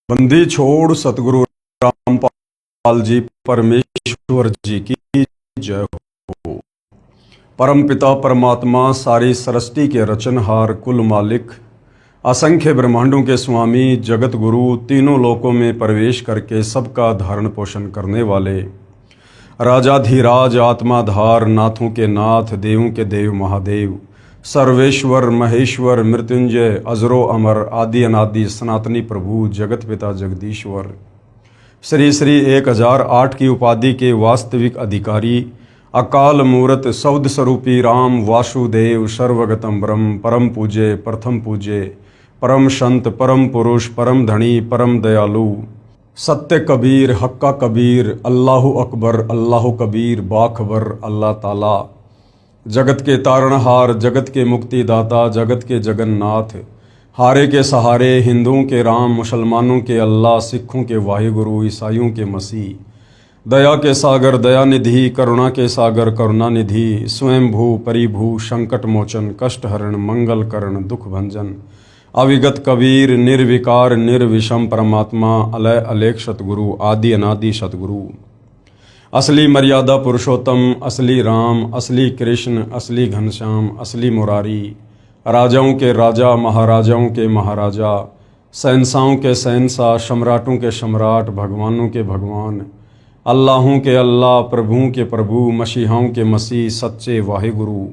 बंदी छोड़ सतगुरु रामपाल जी परमेश्वर जी की जय हो। परम पिता परमात्मा सारी सृष्टि के रचनहार कुल मालिक असंख्य ब्रह्मांडों के स्वामी जगत गुरु तीनों लोकों में प्रवेश करके सबका धारण पोषण करने वाले राजाधिराज आत्माधार नाथों के नाथ देवों के देव महादेव सर्वेश्वर महेश्वर मृत्युंजय अजरो अमर आदि अनादि सनातनी प्रभु जगत पिता जगदीश्वर श्री श्री 1008 की उपाधि के वास्तविक अधिकारी अकाल मूरत सौद स्वरूपी राम वासुदेव सर्वगतम ब्रह्म परम पूज्य प्रथम पूज्य परम संत परम पुरुष परम धनी परम दयालु सत्य कबीर हक्का कबीर अल्लाहु अकबर अल्लाहु कबीर बाखबर अल्लाह ताला जगत के तारणहार जगत के मुक्तिदाता जगत के जगन्नाथ हारे के सहारे हिंदुओं के राम मुसलमानों के अल्लाह सिखों के वाहिगुरु ईसाइयों के मसीह दया के सागर दयानिधि करुणा के सागर करुणानिधि स्वयंभू परिभू संकट मोचन कष्ट हरण मंगल करण दुख भंजन अविगत कबीर निर्विकार निर्विषम परमात्मा अलय अलेख सतगुरु आदि अनादि सतगुरु असली मर्यादा पुरुषोत्तम असली राम असली कृष्ण असली घनश्याम असली मुरारी राजाओं के राजा महाराजाओं के महाराजा शहंशाहों के शहंशाह सम्राटों के सम्राट भगवानों के भगवान अल्लाहों के अल्लाह प्रभुओं के प्रभु मसीहाओं के मसीह सच्चे वाहिगुरु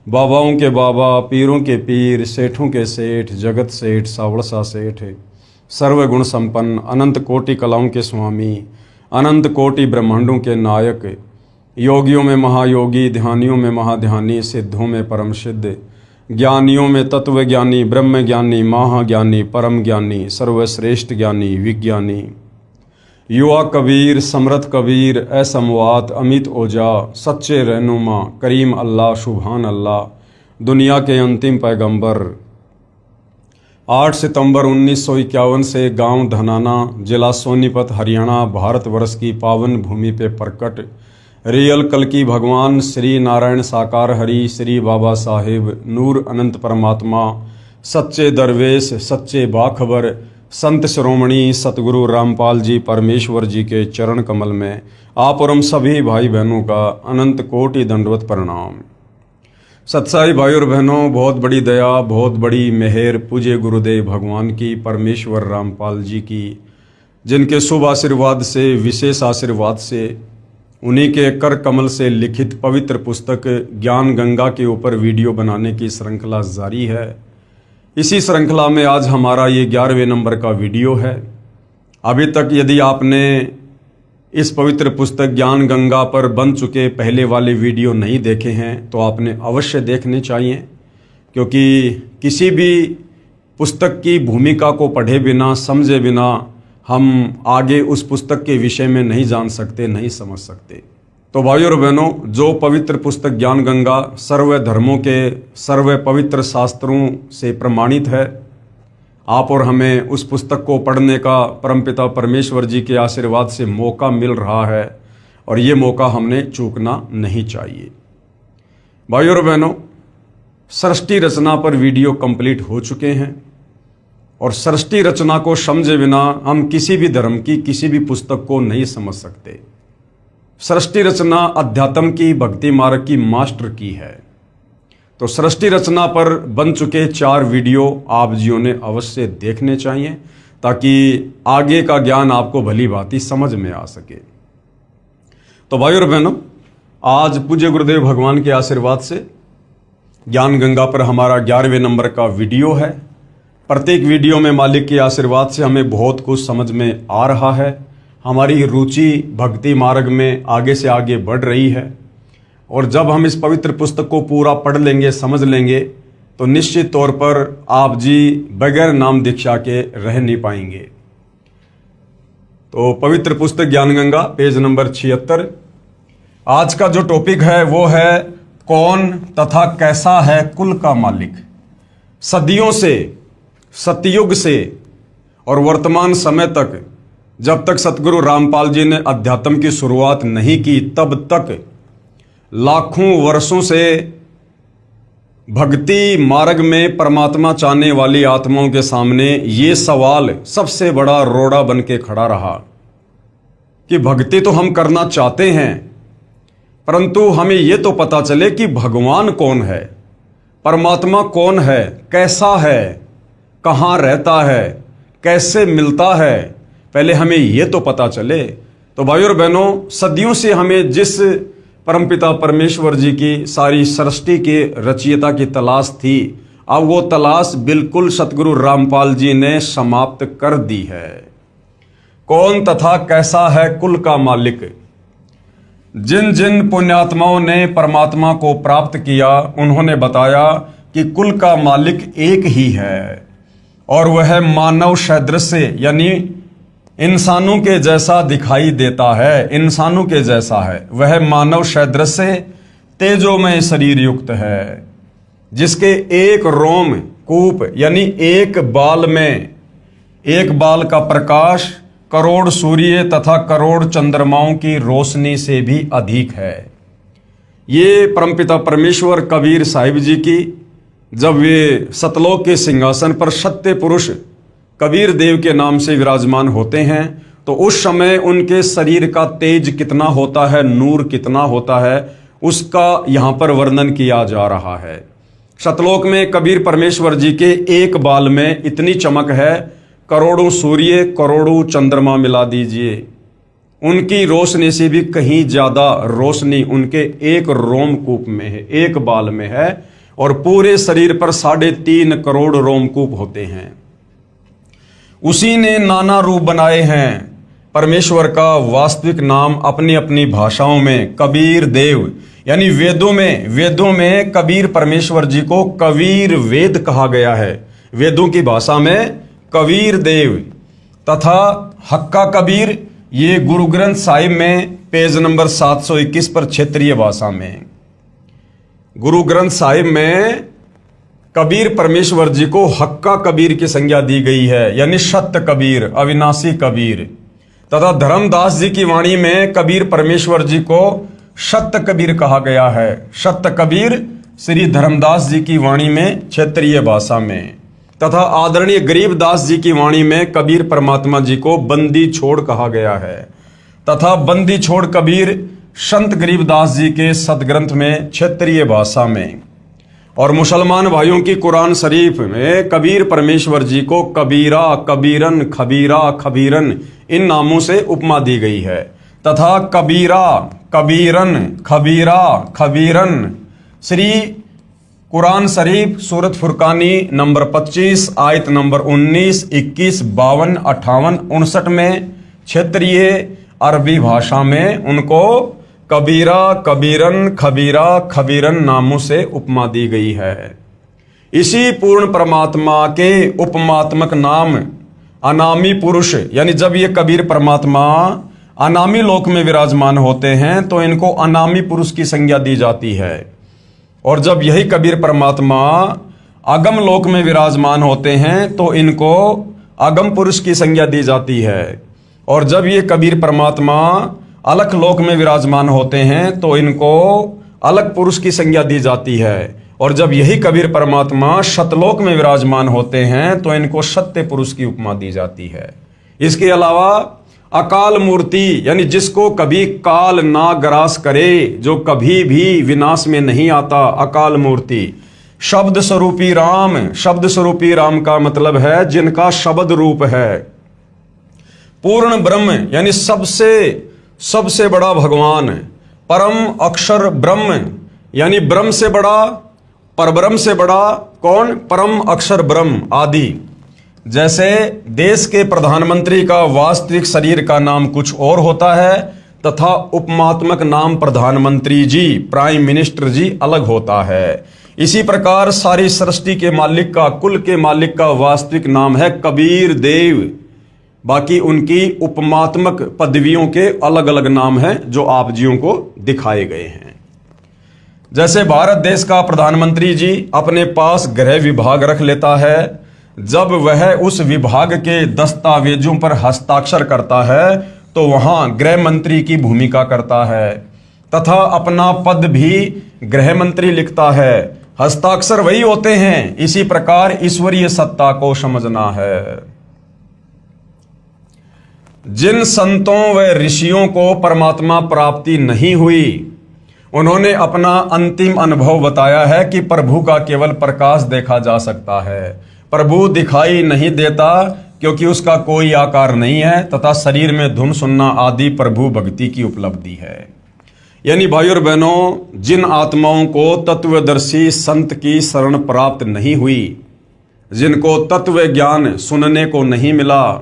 बाबाओं के बाबा पीरों के पीर सेठों के सेठ जगत सेठ सावड़सा सेठ सर्वगुण संपन्न अनंत कोटि कलाओं के स्वामी अनंत कोटि ब्रह्मांडों के नायक योगियों में महायोगी ध्यानियों में महाध्यानी सिद्धों में परम सिद्ध ज्ञानियों में तत्व ज्ञानी ब्रह्म ज्ञानी महाज्ञानी परम ज्ञानी सर्वश्रेष्ठ ज्ञानी विज्ञानी युवा कबीर समर्थ कबीर असमवात अमित ओजा सच्चे रहनुमा करीम अल्लाह सुभान अल्लाह दुनिया के अंतिम पैगंबर 8 सितंबर 1951 से गांव धनाना जिला सोनीपत हरियाणा भारतवर्ष की पावन भूमि पे प्रकट रियल कल की भगवान श्री नारायण साकार हरि श्री बाबा साहेब नूर अनंत परमात्मा सच्चे दरवेश सच्चे बाखबर संत श्रोमणी सतगुरु रामपाल जी परमेश्वर जी के चरण कमल में आप और हम सभी भाई बहनों का अनंत कोटि दंडवत प्रणाम। सत्साई भाई और बहनों, बहुत बड़ी दया बहुत बड़ी मेहर पूज्य गुरुदेव भगवान की परमेश्वर रामपाल जी की, जिनके शुभ आशीर्वाद से विशेष आशीर्वाद से उन्हीं के कर कमल से लिखित पवित्र पुस्तक ज्ञान गंगा के ऊपर वीडियो बनाने की श्रृंखला जारी है। इसी श्रृंखला में आज हमारा ये 11वें नंबर का वीडियो है। अभी तक यदि आपने इस पवित्र पुस्तक ज्ञान गंगा पर बन चुके पहले वाले वीडियो नहीं देखे हैं तो आपने अवश्य देखने चाहिए, क्योंकि किसी भी पुस्तक की भूमिका को पढ़े बिना समझे बिना हम आगे उस पुस्तक के विषय में नहीं जान सकते नहीं समझ सकते। तो भाइयों और बहनों, जो पवित्र पुस्तक ज्ञान गंगा सर्व धर्मों के सर्व पवित्र शास्त्रों से प्रमाणित है, आप और हमें उस पुस्तक को पढ़ने का परमपिता परमेश्वर जी के आशीर्वाद से मौका मिल रहा है और ये मौका हमने चूकना नहीं चाहिए। भाइयों और बहनों, सृष्टि रचना पर वीडियो कंप्लीट हो चुके हैं और सृष्टि रचना को समझे बिना हम किसी भी धर्म की किसी भी पुस्तक को नहीं समझ सकते। सृष्टि रचना अध्यात्म की भक्ति मार्ग की मास्टर की है। तो सृष्टि रचना पर बन चुके 4 वीडियो आप जियों ने अवश्य देखने चाहिए, ताकि आगे का ज्ञान आपको भली भांति समझ में आ सके। तो भाइयों और बहनों, आज पूज्य गुरुदेव भगवान के आशीर्वाद से ज्ञान गंगा पर हमारा 11वें नंबर का वीडियो है। प्रत्येक वीडियो में मालिक के आशीर्वाद से हमें बहुत कुछ समझ में आ रहा है। हमारी रुचि भक्ति मार्ग में आगे से आगे बढ़ रही है और जब हम इस पवित्र पुस्तक को पूरा पढ़ लेंगे समझ लेंगे तो निश्चित तौर पर आप जी बगैर नाम दीक्षा के रह नहीं पाएंगे। तो पवित्र पुस्तक ज्ञान गंगा पेज नंबर 76। आज का जो टॉपिक है वो है कौन तथा कैसा है कुल का मालिक। सदियों से सतयुग से और वर्तमान समय तक, जब तक सतगुरु रामपाल जी ने अध्यात्म की शुरुआत नहीं की तब तक लाखों वर्षों से भक्ति मार्ग में परमात्मा चाहने वाली आत्माओं के सामने ये सवाल सबसे बड़ा रोड़ा बन के खड़ा रहा कि भक्ति तो हम करना चाहते हैं, परंतु हमें ये तो पता चले कि भगवान कौन है, परमात्मा कौन है, कैसा है, कहाँ रहता है, कैसे मिलता है, पहले हमें ये तो पता चले। तो भाइयों और बहनों, सदियों से हमें जिस परमपिता परमेश्वर जी की सारी सृष्टि के रचयिता की तलाश थी, अब वो तलाश बिल्कुल सतगुरु रामपाल जी ने समाप्त कर दी है। कौन तथा कैसा है कुल का मालिक? जिन जिन पुण्यात्माओं ने परमात्मा को प्राप्त किया, उन्होंने बताया कि कुल का मालिक एक ही है और वह मानव सदृश यानी इंसानों के जैसा दिखाई देता है, इंसानों के जैसा है। वह मानव सदृश तेजोमय शरीर युक्त है, जिसके एक रोम कूप यानी एक बाल में, एक बाल का प्रकाश करोड़ सूर्य तथा करोड़ चंद्रमाओं की रोशनी से भी अधिक है। ये परमपिता परमेश्वर कबीर साहिब जी की जब वे सतलोक के सिंहासन पर सत्य पुरुष कबीर देव के नाम से विराजमान होते हैं, तो उस समय उनके शरीर का तेज कितना होता है, नूर कितना होता है, उसका यहाँ पर वर्णन किया जा रहा है। सतलोक में कबीर परमेश्वर जी के एक बाल में इतनी चमक है, करोड़ों सूर्य करोड़ों चंद्रमा मिला दीजिए, उनकी रोशनी से भी कहीं ज्यादा रोशनी उनके एक रोमकूप में है, एक बाल में है। और पूरे शरीर पर 3.5 करोड़ रोमकूप होते हैं। उसी ने नाना रूप बनाए हैं। परमेश्वर का वास्तविक नाम अपनी अपनी भाषाओं में कबीर देव यानी वेदों में कबीर परमेश्वर जी को कबीर वेद कहा गया है, वेदों की भाषा में कबीर देव। तथा हक्का कबीर ये गुरु ग्रंथ साहिब में पेज नंबर 721 पर क्षेत्रीय भाषा में, गुरु ग्रंथ साहिब में कबीर परमेश्वर जी को हक्का कबीर की संज्ञा दी गई है, यानी सत्य कबीर, अविनाशी कबीर। तथा धर्मदास जी की वाणी में कबीर परमेश्वर जी को सत्य कबीर कहा गया है, सत्य कबीर श्री धर्मदास जी की वाणी में क्षेत्रीय भाषा में। तथा आदरणीय गरीबदास जी की वाणी में कबीर परमात्मा जी को बंदी छोड़ कहा गया है। तथा बंदी छोड़ कबीर संत गरीबदास जी के सदग्रंथ में क्षेत्रीय भाषा में। और मुसलमान भाइयों की कुरान शरीफ में कबीर परमेश्वर जी को कबीरा, कबीरन, खबीरा, खबीरन इन नामों से उपमा दी गई है। तथा कबीरा, कबीरन, खबीरा, खबीरन श्री कुरान शरीफ सूरत फुरकानी नंबर 25 आयत नंबर 19, 21, 52, 58, 59 में क्षेत्रीय अरबी भाषा में उनको कबीरा, कबीरन, खबीरा, खबीरन नामों से उपमा दी गई है। इसी पूर्ण परमात्मा के उपमात्मक नाम अनामी पुरुष, यानी जब ये कबीर परमात्मा अनामी लोक में विराजमान होते हैं तो इनको अनामी पुरुष की संज्ञा दी जाती है। और जब यही कबीर परमात्मा अगम लोक में विराजमान होते हैं तो इनको अगम पुरुष की संज्ञा दी जाती है। और जब ये कबीर परमात्मा अलख लोक में विराजमान होते हैं तो इनको अलग पुरुष की संज्ञा दी जाती है। और जब यही कबीर परमात्मा सतलोक में विराजमान होते हैं तो इनको सत्य पुरुष की उपमा दी जाती है। इसके अलावा अकाल मूर्ति, यानी जिसको कभी काल ना ग्रास करे, जो कभी भी विनाश में नहीं आता, अकाल मूर्ति। शब्द स्वरूपी राम, शब्द स्वरूपी राम का मतलब है जिनका शब्द रूप है। पूर्ण ब्रह्म यानी सबसे बड़ा भगवान। परम अक्षर ब्रह्म यानी ब्रह्म से बड़ा, परब्रह्म से बड़ा कौन? परम अक्षर ब्रह्म आदि। जैसे देश के प्रधानमंत्री का वास्तविक शरीर का नाम कुछ और होता है तथा उपमात्मक नाम प्रधानमंत्री जी, प्राइम मिनिस्टर जी अलग होता है। इसी प्रकार सारी सृष्टि के मालिक का, कुल के मालिक का वास्तविक नाम है कबीर देव। बाकी उनकी उपमात्मक पदवियों के अलग अलग नाम हैं जो आप जियों को दिखाए गए हैं। जैसे भारत देश का प्रधानमंत्री जी अपने पास गृह विभाग रख लेता है, जब वह उस विभाग के दस्तावेजों पर हस्ताक्षर करता है तो वहां गृह मंत्री की भूमिका करता है। तथा अपना पद भी गृह मंत्री लिखता है। हस्ताक्षर वही होते हैं। इसी प्रकार ईश्वरीय सत्ता को समझना है। जिन संतों व ऋषियों को परमात्मा प्राप्ति नहीं हुई, उन्होंने अपना अंतिम अनुभव बताया है कि प्रभु का केवल प्रकाश देखा जा सकता है। प्रभु दिखाई नहीं देता क्योंकि उसका कोई आकार नहीं है तथा शरीर में धुन सुनना आदि प्रभु भक्ति की उपलब्धि है। यानी भाई और बहनों, जिन आत्माओं को तत्वदर्शी संत की शरण प्राप्त नहीं हुई, जिनको तत्व ज्ञान सुनने को नहीं मिला,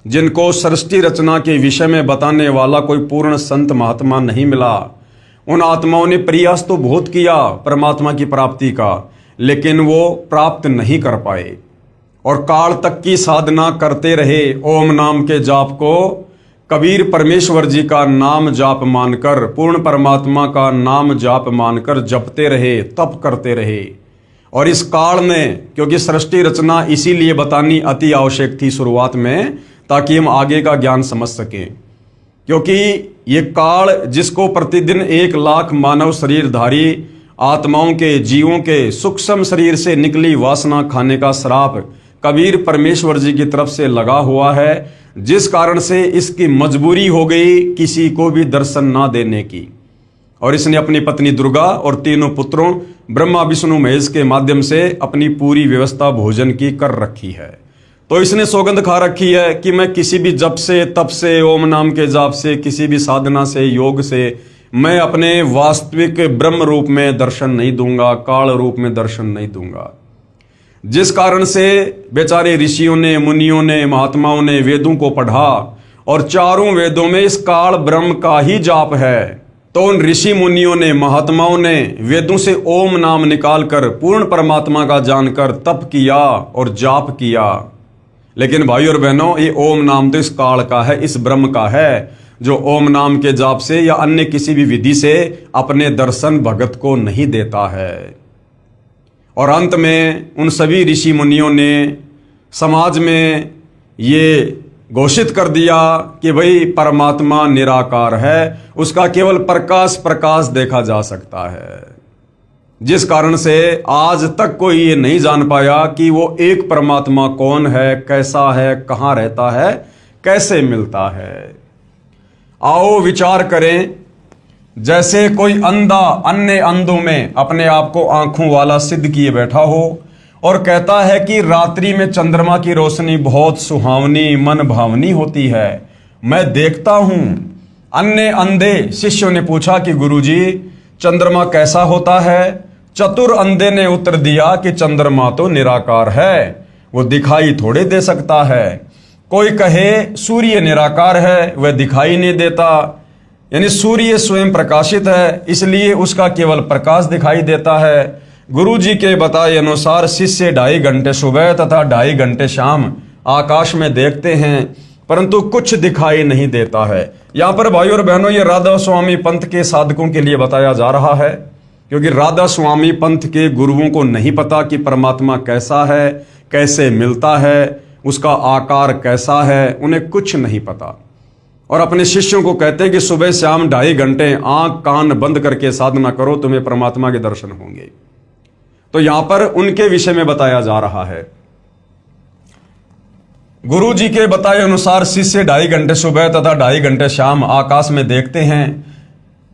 जिनको सृष्टि रचना के विषय में बताने वाला कोई पूर्ण संत महात्मा नहीं मिला, उन आत्माओं ने प्रयास तो बहुत किया परमात्मा की प्राप्ति का, लेकिन वो प्राप्त नहीं कर पाए और काल तक की साधना करते रहे। ओम नाम के जाप को कबीर परमेश्वर जी का नाम जाप मानकर, पूर्ण परमात्मा का नाम जाप मानकर जपते रहे, तप करते रहे। और इस काल में, क्योंकि सृष्टि रचना इसीलिए बतानी अति आवश्यक थी शुरुआत में, ताकि हम आगे का ज्ञान समझ सकें। क्योंकि ये काल जिसको प्रतिदिन 1 लाख मानव शरीरधारी आत्माओं के, जीवों के सूक्ष्म शरीर से निकली वासना खाने का श्राप कबीर परमेश्वर जी की तरफ से लगा हुआ है, जिस कारण से इसकी मजबूरी हो गई किसी को भी दर्शन ना देने की। और इसने अपनी पत्नी दुर्गा और तीनों पुत्रों ब्रह्मा विष्णु महेश के माध्यम से अपनी पूरी व्यवस्था भोजन की कर रखी है। तो इसने सौगंध खा रखी है कि मैं किसी भी जप से, तप से, ओम नाम के जाप से, किसी भी साधना से, योग से मैं अपने वास्तविक ब्रह्म रूप में दर्शन नहीं दूंगा, काल रूप में दर्शन नहीं दूंगा। जिस कारण से बेचारे ऋषियों ने, मुनियों ने, महात्माओं ने वेदों को पढ़ा और चारों वेदों में इस काल ब्रह्म का ही जाप है। तो उन ऋषि मुनियों ने, महात्माओं ने वेदों से ओम नाम निकालकर पूर्ण परमात्मा का जानकर तप किया और जाप किया। लेकिन भाई और बहनों, ये ओम नाम तो इस काल का है, इस ब्रह्म का है, जो ओम नाम के जाप से या अन्य किसी भी विधि से अपने दर्शन भगत को नहीं देता है। और अंत में उन सभी ऋषि मुनियों ने समाज में ये घोषित कर दिया कि भाई परमात्मा निराकार है, उसका केवल प्रकाश देखा जा सकता है। जिस कारण से आज तक कोई ये नहीं जान पाया कि वो एक परमात्मा कौन है, कैसा है, कहाँ रहता है, कैसे मिलता है। आओ विचार करें, जैसे कोई अंधा अन्य अंधों में अपने आप को आंखों वाला सिद्ध किए बैठा हो और कहता है कि रात्रि में चंद्रमा की रोशनी बहुत सुहावनी, मन भावनी होती है, मैं देखता हूं। अन्य अंधे शिष्यों ने पूछा कि गुरुजी चंद्रमा कैसा होता है? चतुर अंधे ने उत्तर दिया कि चंद्रमा तो निराकार है, वो दिखाई थोड़े दे सकता है। कोई कहे सूर्य निराकार है, वह दिखाई नहीं देता, यानी सूर्य स्वयं प्रकाशित है, इसलिए उसका केवल प्रकाश दिखाई देता है। गुरु जी के बताए अनुसार शिष्य 2.5 घंटे सुबह तथा 2.5 घंटे शाम आकाश में देखते हैं, परंतु कुछ दिखाई नहीं देता है। यहाँ पर भाई और बहनों, ये राधा स्वामी पंथ के साधकों के लिए बताया जा रहा है, क्योंकि राधा स्वामी पंथ के गुरुओं को नहीं पता कि परमात्मा कैसा है, कैसे मिलता है, उसका आकार कैसा है, उन्हें कुछ नहीं पता। और अपने शिष्यों को कहते हैं कि सुबह शाम 2.5 घंटे आंख कान बंद करके साधना करो, तुम्हें परमात्मा के दर्शन होंगे। तो यहां पर उनके विषय में बताया जा रहा है। गुरु जी के बताए अनुसार शिष्य 2.5 घंटे सुबह तथा 2.5 घंटे शाम आकाश में देखते हैं,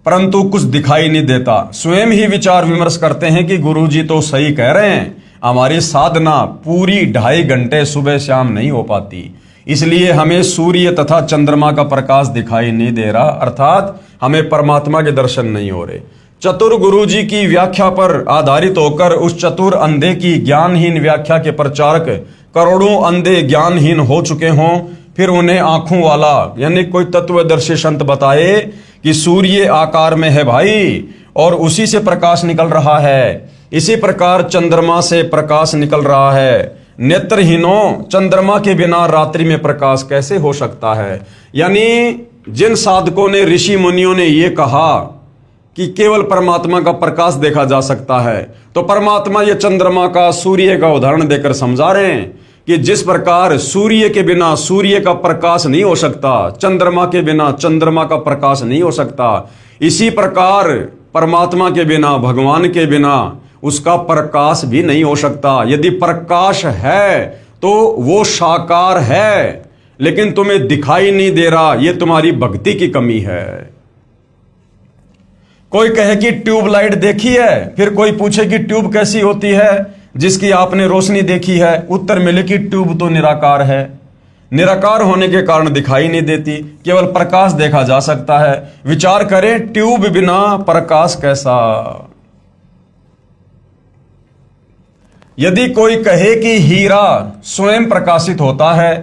परंतु कुछ दिखाई नहीं देता। स्वयं ही विचार विमर्श करते हैं कि गुरु जी तो सही कह रहे हैं, हमारी साधना पूरी 2.5 घंटे सुबह शाम नहीं हो पाती, इसलिए हमें सूर्य तथा चंद्रमा का प्रकाश दिखाई नहीं दे रहा, अर्थात हमें परमात्मा के दर्शन नहीं हो रहे। चतुर गुरु जी की व्याख्या पर आधारित होकर उस चतुर अंधे की ज्ञानहीन व्याख्या के प्रचारक करोड़ों अंधे ज्ञानहीन हो चुके हों, फिर उन्हें आंखों वाला यानी कोई तत्वदर्शी संत बताए कि सूर्य आकार में है भाई और उसी से प्रकाश निकल रहा है, इसी प्रकार चंद्रमा से प्रकाश निकल रहा है। नेत्रहीनों, चंद्रमा के बिना रात्रि में प्रकाश कैसे हो सकता है? यानी जिन साधकों ने, ऋषि मुनियों ने ये कहा कि केवल परमात्मा का प्रकाश देखा जा सकता है, तो परमात्मा ये चंद्रमा का, सूर्य का उदाहरण देकर समझा रहे हैं कि जिस प्रकार सूर्य के बिना सूर्य का प्रकाश नहीं हो सकता, चंद्रमा के बिना चंद्रमा का प्रकाश नहीं हो सकता, इसी प्रकार परमात्मा के बिना, भगवान के बिना उसका प्रकाश भी नहीं हो सकता। यदि प्रकाश है तो वो साकार है, लेकिन तुम्हें दिखाई नहीं दे रहा, ये तुम्हारी भक्ति की कमी है। कोई कहे कि ट्यूबलाइट देखी है, फिर कोई पूछे कि ट्यूब कैसी होती है जिसकी आपने रोशनी देखी है, उत्तर मिले कि ट्यूब तो निराकार है। निराकार होने के कारण दिखाई नहीं देती, केवल प्रकाश देखा जा सकता है। विचार करें, ट्यूब बिना प्रकाश कैसा। यदि कोई कहे कि हीरा स्वयं प्रकाशित होता है,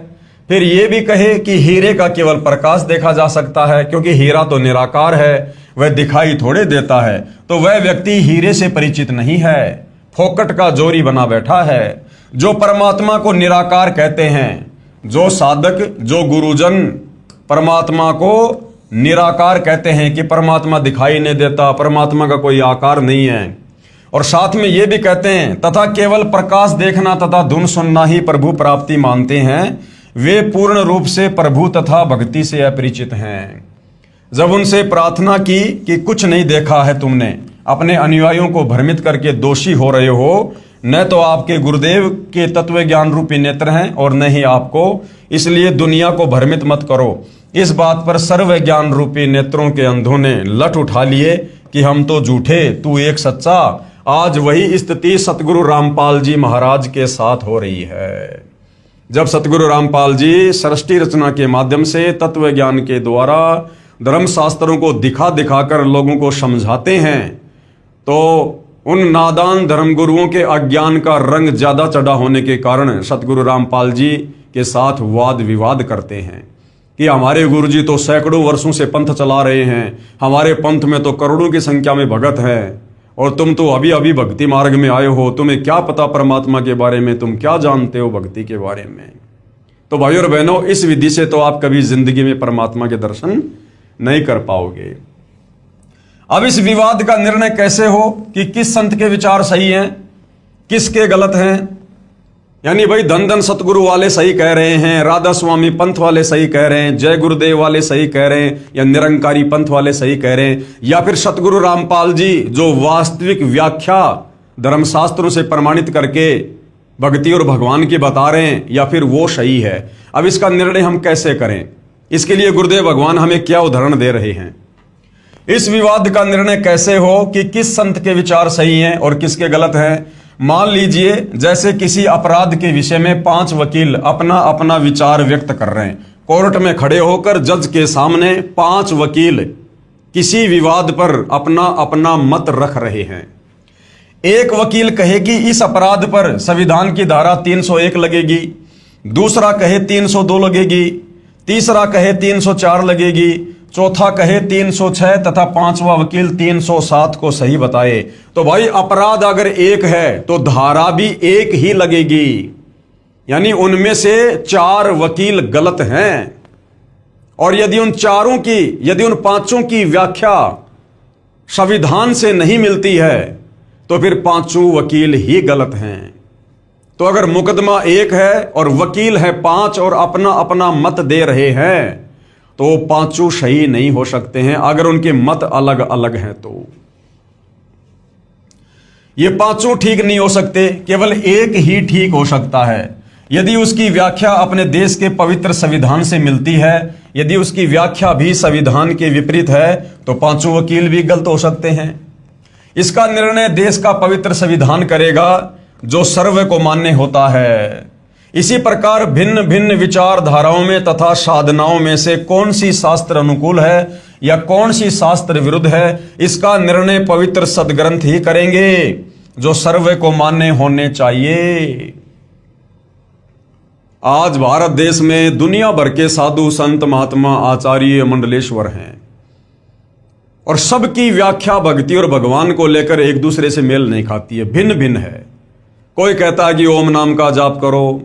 फिर यह भी कहे कि हीरे का केवल प्रकाश देखा जा सकता है, क्योंकि हीरा तो निराकार है, वह दिखाई थोड़े देता है, तो वह व्यक्ति हीरे से परिचित नहीं है, फोकट का जोरी बना बैठा है। जो परमात्मा को निराकार कहते हैं, जो साधक, जो गुरुजन परमात्मा को निराकार कहते हैं कि परमात्मा दिखाई नहीं देता, परमात्मा का कोई आकार नहीं है, और साथ में ये भी कहते हैं तथा केवल प्रकाश देखना तथा धुन सुनना ही प्रभु प्राप्ति मानते हैं, वे पूर्ण रूप से प्रभु तथा भक्ति से अपरिचित हैं। जब उनसे प्रार्थना की कि कुछ नहीं देखा है तुमने, अपने अनुयायियों को भ्रमित करके दोषी हो रहे हो, न तो आपके गुरुदेव के तत्व ज्ञान रूपी नेत्र हैं और न ही आपको, इसलिए दुनिया को भ्रमित मत करो। इस बात पर सर्व ज्ञान रूपी नेत्रों के अंधों ने लठ उठा लिए कि हम तो झूठे, तू एक सच्चा। आज वही स्थिति सतगुरु रामपाल जी महाराज के साथ हो रही है। जब सतगुरु रामपाल जी सृष्टि रचना के माध्यम से तत्व ज्ञान के द्वारा धर्म शास्त्रों को दिखा दिखाकर लोगों को समझाते हैं, तो उन नादान धर्मगुरुओं के अज्ञान का रंग ज्यादा चढ़ा होने के कारण सतगुरु रामपाल जी के साथ वाद विवाद करते हैं कि हमारे गुरुजी तो सैकड़ों वर्षों से पंथ चला रहे हैं, हमारे पंथ में तो करोड़ों की संख्या में भगत हैं, और तुम तो अभी अभी भक्ति मार्ग में आए हो, तुम्हें क्या पता परमात्मा के बारे में, तुम क्या जानते हो भक्ति के बारे में। तो भाइयों और बहनों, इस विधि से तो आप कभी जिंदगी में परमात्मा के दर्शन नहीं कर पाओगे। अब इस विवाद का निर्णय कैसे हो कि किस संत के विचार सही हैं, किसके गलत हैं। यानी भाई धन धन सतगुरु वाले सही कह रहे हैं, राधा स्वामी पंथ वाले सही कह रहे हैं, जय गुरुदेव वाले सही कह रहे हैं, या निरंकारी पंथ वाले सही कह रहे हैं, या फिर सतगुरु रामपाल जी जो वास्तविक व्याख्या धर्मशास्त्रों से प्रमाणित करके भक्ति और भगवान की बता रहे हैं, या फिर वो सही है। अब इसका निर्णय हम कैसे करें, इसके लिए गुरुदेव भगवान हमें क्या उदाहरण दे रहे हैं। इस विवाद का निर्णय कैसे हो कि किस संत के विचार सही हैं और किसके गलत हैं। मान लीजिए जैसे किसी अपराध के विषय में 5 वकील अपना अपना विचार व्यक्त कर रहे हैं, कोर्ट में खड़े होकर जज के सामने 5 वकील किसी विवाद पर अपना अपना मत रख रहे हैं। एक वकील कहे कि इस अपराध पर संविधान की धारा 301 लगेगी, दूसरा कहे 302 लगेगी, तीसरा कहे 304 लगेगी, चौथा कहे 306 तथा 5वां वकील 307 को सही बताए। तो भाई अपराध अगर एक है तो धारा भी एक ही लगेगी, यानी उनमें से 4 वकील गलत हैं। और यदि उन 5 की व्याख्या संविधान से नहीं मिलती है तो फिर 5 वकील ही गलत हैं। तो अगर मुकदमा एक है और वकील है 5 और अपना अपना मत दे रहे हैं, तो 5 सही नहीं हो सकते हैं अगर उनके मत अलग अलग हैं। तो ये 5 ठीक नहीं हो सकते, केवल एक ही ठीक हो सकता है। यदि उसकी व्याख्या अपने देश के पवित्र संविधान से मिलती है, यदि उसकी व्याख्या भी संविधान के विपरीत है, तो 5 वकील भी गलत हो सकते हैं। इसका निर्णय देश का पवित्र संविधान करेगा जो सर्व को मान्य होता है। इसी प्रकार भिन्न भिन्न विचारधाराओं में तथा साधनाओं में से कौन सी शास्त्र अनुकूल है या कौन सी शास्त्र विरुद्ध है, इसका निर्णय पवित्र सदग्रंथ ही करेंगे जो सर्व को मान्य होने चाहिए। आज भारत देश में दुनिया भर के साधु संत महात्मा आचार्य मंडलेश्वर हैं और सबकी व्याख्या भक्ति और भगवान को लेकर एक दूसरे से मेल नहीं खाती है, भिन्न भिन्न है। कोई कहता है कि ओम नाम का जाप करो,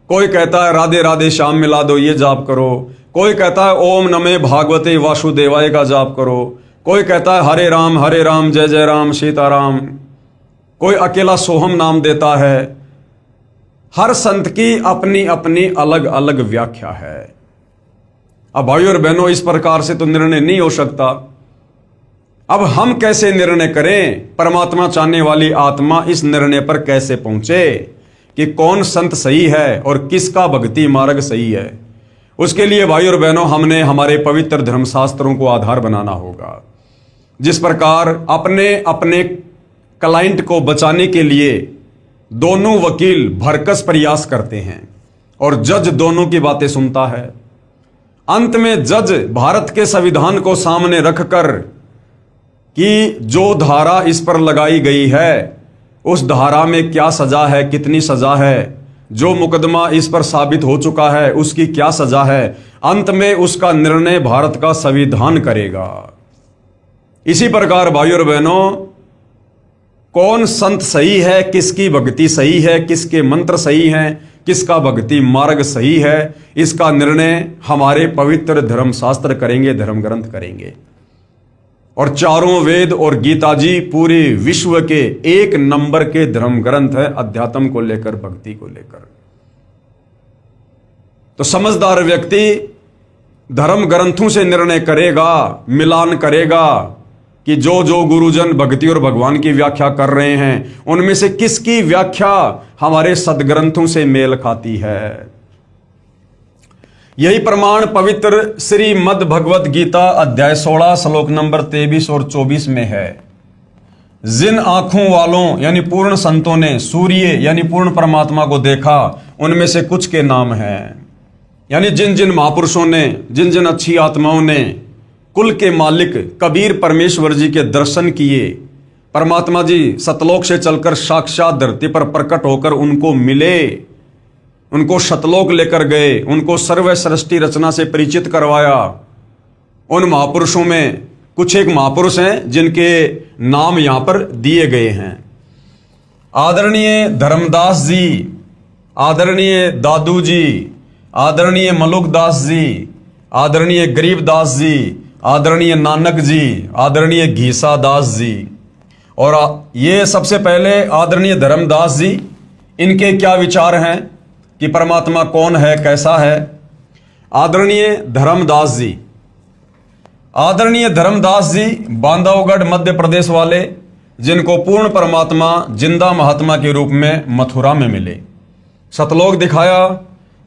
कोई कहता है राधे राधे श्याम मिला दो ये जाप करो, कोई कहता है ओम नमे भागवते वासुदेवाय का जाप करो, कोई कहता है हरे राम जय जय राम सीताराम, कोई अकेला सोहम नाम देता है। हर संत की अपनी अपनी अलग अलग व्याख्या है। अब भाइयों और बहनों, इस प्रकार से तो निर्णय नहीं हो सकता। अब हम कैसे निर्णय करें, परमात्मा चाहने वाली आत्मा इस निर्णय पर कैसे पहुंचे कि कौन संत सही है और किसका भक्ति मार्ग सही है। उसके लिए भाई और बहनों, हमने हमारे पवित्र धर्मशास्त्रों को आधार बनाना होगा। जिस प्रकार अपने अपने क्लाइंट को बचाने के लिए दोनों वकील भरकस प्रयास करते हैं और जज दोनों की बातें सुनता है, अंत में जज भारत के संविधान को सामने रखकर कि जो धारा इस पर लगाई गई है उस धारा में क्या सजा है, कितनी सजा है, जो मुकदमा इस पर साबित हो चुका है उसकी क्या सजा है, अंत में उसका निर्णय भारत का संविधान करेगा। इसी प्रकार भाइयों और बहनों, कौन संत सही है, किसकी भक्ति सही है, किसके मंत्र सही हैं, किसका भक्ति मार्ग सही है, इसका निर्णय हमारे पवित्र धर्मशास्त्र करेंगे, धर्म ग्रंथ करेंगे। और चारों वेद और गीता जी पूरे विश्व के एक नंबर के धर्म ग्रंथ है, अध्यात्म को लेकर, भक्ति को लेकर। तो समझदार व्यक्ति धर्म ग्रंथों से निर्णय करेगा, मिलान करेगा कि जो जो गुरुजन भक्ति और भगवान की व्याख्या कर रहे हैं उनमें से किसकी व्याख्या हमारे सदग्रंथों से मेल खाती है। यही प्रमाण पवित्र श्रीमद् भगवत गीता अध्याय 16 श्लोक नंबर 23 और 24 में है। जिन आंखों वालों यानी पूर्ण संतों ने सूर्य यानी पूर्ण परमात्मा को देखा, उनमें से कुछ के नाम हैं। यानी जिन जिन महापुरुषों ने, जिन जिन अच्छी आत्माओं ने कुल के मालिक कबीर परमेश्वर जी के दर्शन किए, परमात्मा जी सतलोक से चलकर साक्षात धरती पर प्रकट होकर उनको मिले, उनको शतलोक लेकर गए, उनको सर्व सृष्टि रचना से परिचित करवाया। उन महापुरुषों में कुछ एक महापुरुष हैं जिनके नाम यहां पर दिए गए हैं। आदरणीय धर्मदास जी, आदरणीय दादू जी, आदरणीय मलुकदास जी, आदरणीय गरीबदास जी, आदरणीय नानक जी, आदरणीय घीसादास जी। और ये सबसे पहले आदरणीय धर्मदास जी, इनके क्या विचार हैं कि परमात्मा कौन है, कैसा है। आदरणीय धर्मदास जी, आदरणीय धर्मदास जी बांधवगढ़ मध्य प्रदेश वाले, जिनको पूर्ण परमात्मा जिंदा महात्मा के रूप में मथुरा में मिले। सतलोक दिखाया,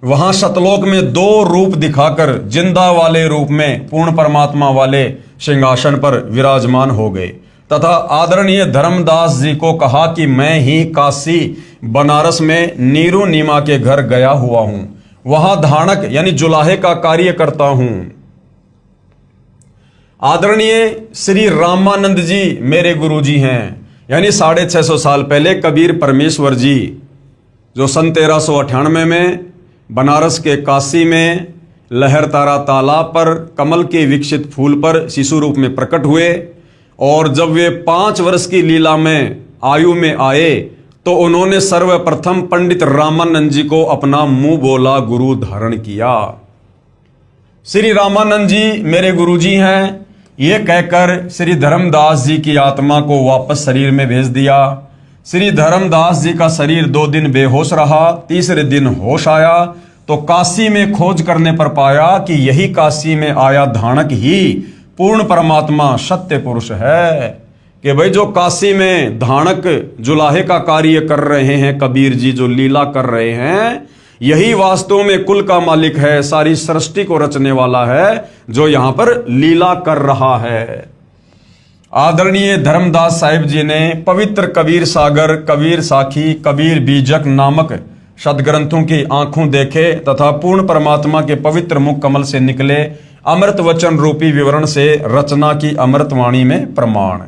वहां सतलोक में दो रूप दिखाकर जिंदा वाले रूप में पूर्ण परमात्मा वाले सिंहासन पर विराजमान हो गए। तथा आदरणीय धर्मदास जी को कहा कि मैं ही काशी बनारस में नीरू नीमा के घर गया हुआ हूं, वहां धानक यानी जुलाहे का कार्य करता हूं। आदरणीय श्री रामानंद जी मेरे गुरु जी हैं, यानी 650 साल पहले कबीर परमेश्वर जी जो सन 1398 में बनारस के काशी में लहरतारा तालाब पर कमल के विकसित फूल पर शिशु रूप में प्रकट हुए। और जब वे 5 वर्ष की लीला में आयु में आए तो उन्होंने सर्वप्रथम पंडित रामानंद जी को अपना मुंह बोला गुरु धारण किया। श्री रामानंद जी मेरे गुरु जी हैं, ये कहकर श्री धर्मदास जी की आत्मा को वापस शरीर में भेज दिया। श्री धर्मदास जी का शरीर 2 दिन बेहोश रहा, तीसरे दिन होश आया तो काशी में खोज करने पर पाया कि यही काशी में आया धानक ही पूर्ण परमात्मा सत्य पुरुष है। कि भाई जो काशी में धानक जुलाहे का कार्य कर रहे हैं, कबीर जी जो लीला कर रहे हैं, यही वास्तव में कुल का मालिक है, सारी सृष्टि को रचने वाला है, जो यहां पर लीला कर रहा है। आदरणीय धर्मदास साहिब जी ने पवित्र कबीर सागर, कबीर साखी, कबीर बीजक नामक सदग्रंथों की आंखों देखे तथा पूर्ण परमात्मा के पवित्र मुख कमल से निकले अमृत वचन रूपी विवरण से रचना की अमृतवाणी में प्रमाण।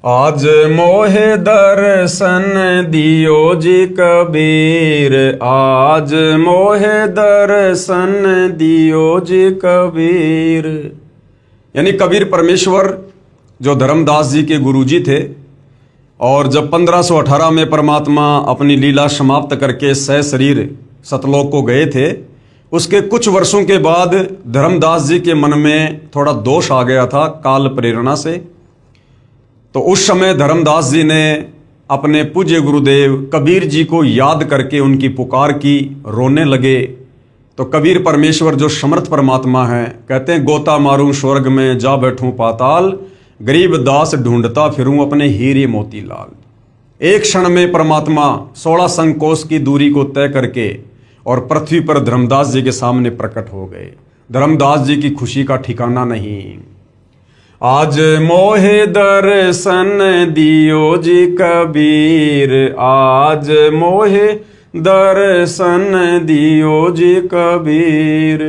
आज मोहे दर्शन दियो जी कबीर, आज मोहे दर्शन दियो जी कबीर। यानी कबीर परमेश्वर जो धर्मदास जी के गुरुजी थे, और जब 1518 में परमात्मा अपनी लीला समाप्त करके सह शरीर सतलोक को गए थे, उसके कुछ वर्षों के बाद धर्मदास जी के मन में थोड़ा दोष आ गया था काल प्रेरणा से। तो उस समय धर्मदास जी ने अपने पूज्य गुरुदेव कबीर जी को याद करके उनकी पुकार की, रोने लगे। तो कबीर परमेश्वर जो समर्थ परमात्मा है, कहते हैं गोता मारूं स्वर्ग में जा बैठूं पाताल, गरीब दास ढूंढता फिरूं अपने हीरे मोती लाल। एक क्षण में परमात्मा 16 संकोश की दूरी को तय करके और पृथ्वी पर धर्मदास जी के सामने प्रकट हो गए। धर्मदास जी की खुशी का ठिकाना नहीं। आज मोहे दर्शन दियो जी कबीर, आज मोहे दर्शन दियो जी कबीर।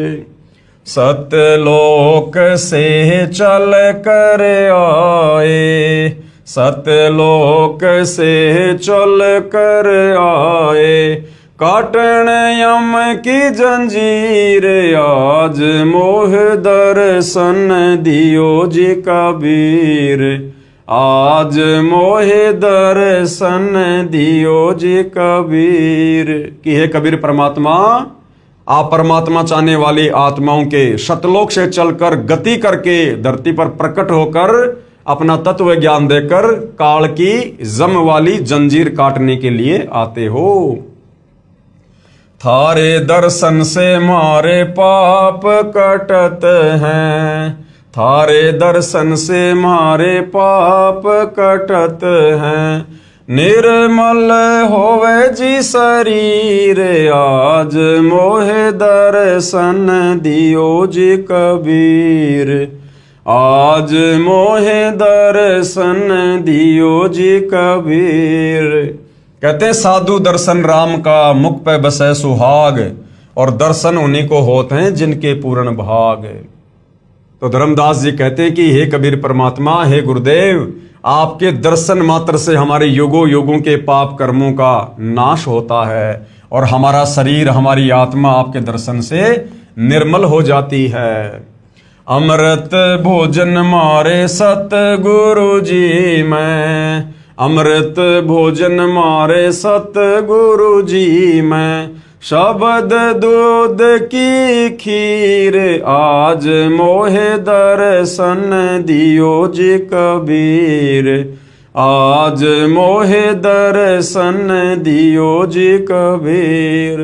सतलोक से चल कर आए, सतलोक से चल कर आए, काटन यम की जंजीर, आज मोह दर्शन दियो जी कबीर, आज मोहे दर्शन दियो जी कबीर। कि हे कबीर परमात्मा, आप परमात्मा चाहने वाली आत्माओं के शतलोक से चलकर गति करके धरती पर प्रकट होकर अपना तत्व ज्ञान देकर काल की जम वाली जंजीर काटने के लिए आते हो। थारे दर्शन से मारे पाप कटत हैं, थारे दर्शन से मारे पाप कटत हैं। निर्मल होवे जी शरीर, आज मोहे दर्शन दियो जी कबीर, आज मोहे दर्शन दियो जी कबीर। कहते हैं साधु दर्शन राम का मुख पे बसे सुहाग, और दर्शन उन्हीं को होते हैं जिनके पूर्ण भाग। तो धर्मदास जी कहते हैं कि हे कबीर परमात्मा, हे गुरुदेव, आपके दर्शन मात्र से हमारे युगों युगों के पाप कर्मों का नाश होता है और हमारा शरीर, हमारी आत्मा आपके दर्शन से निर्मल हो जाती है। अमृत भोजन मारे सतगुरु जी मैं, अमृत भोजन मारे सतगुरु जी मैं। शब्द दूध की खीर, आज मोहे दर्शन दियो जी कबीर, आज मोहे दर्शन दियो जी कबीर।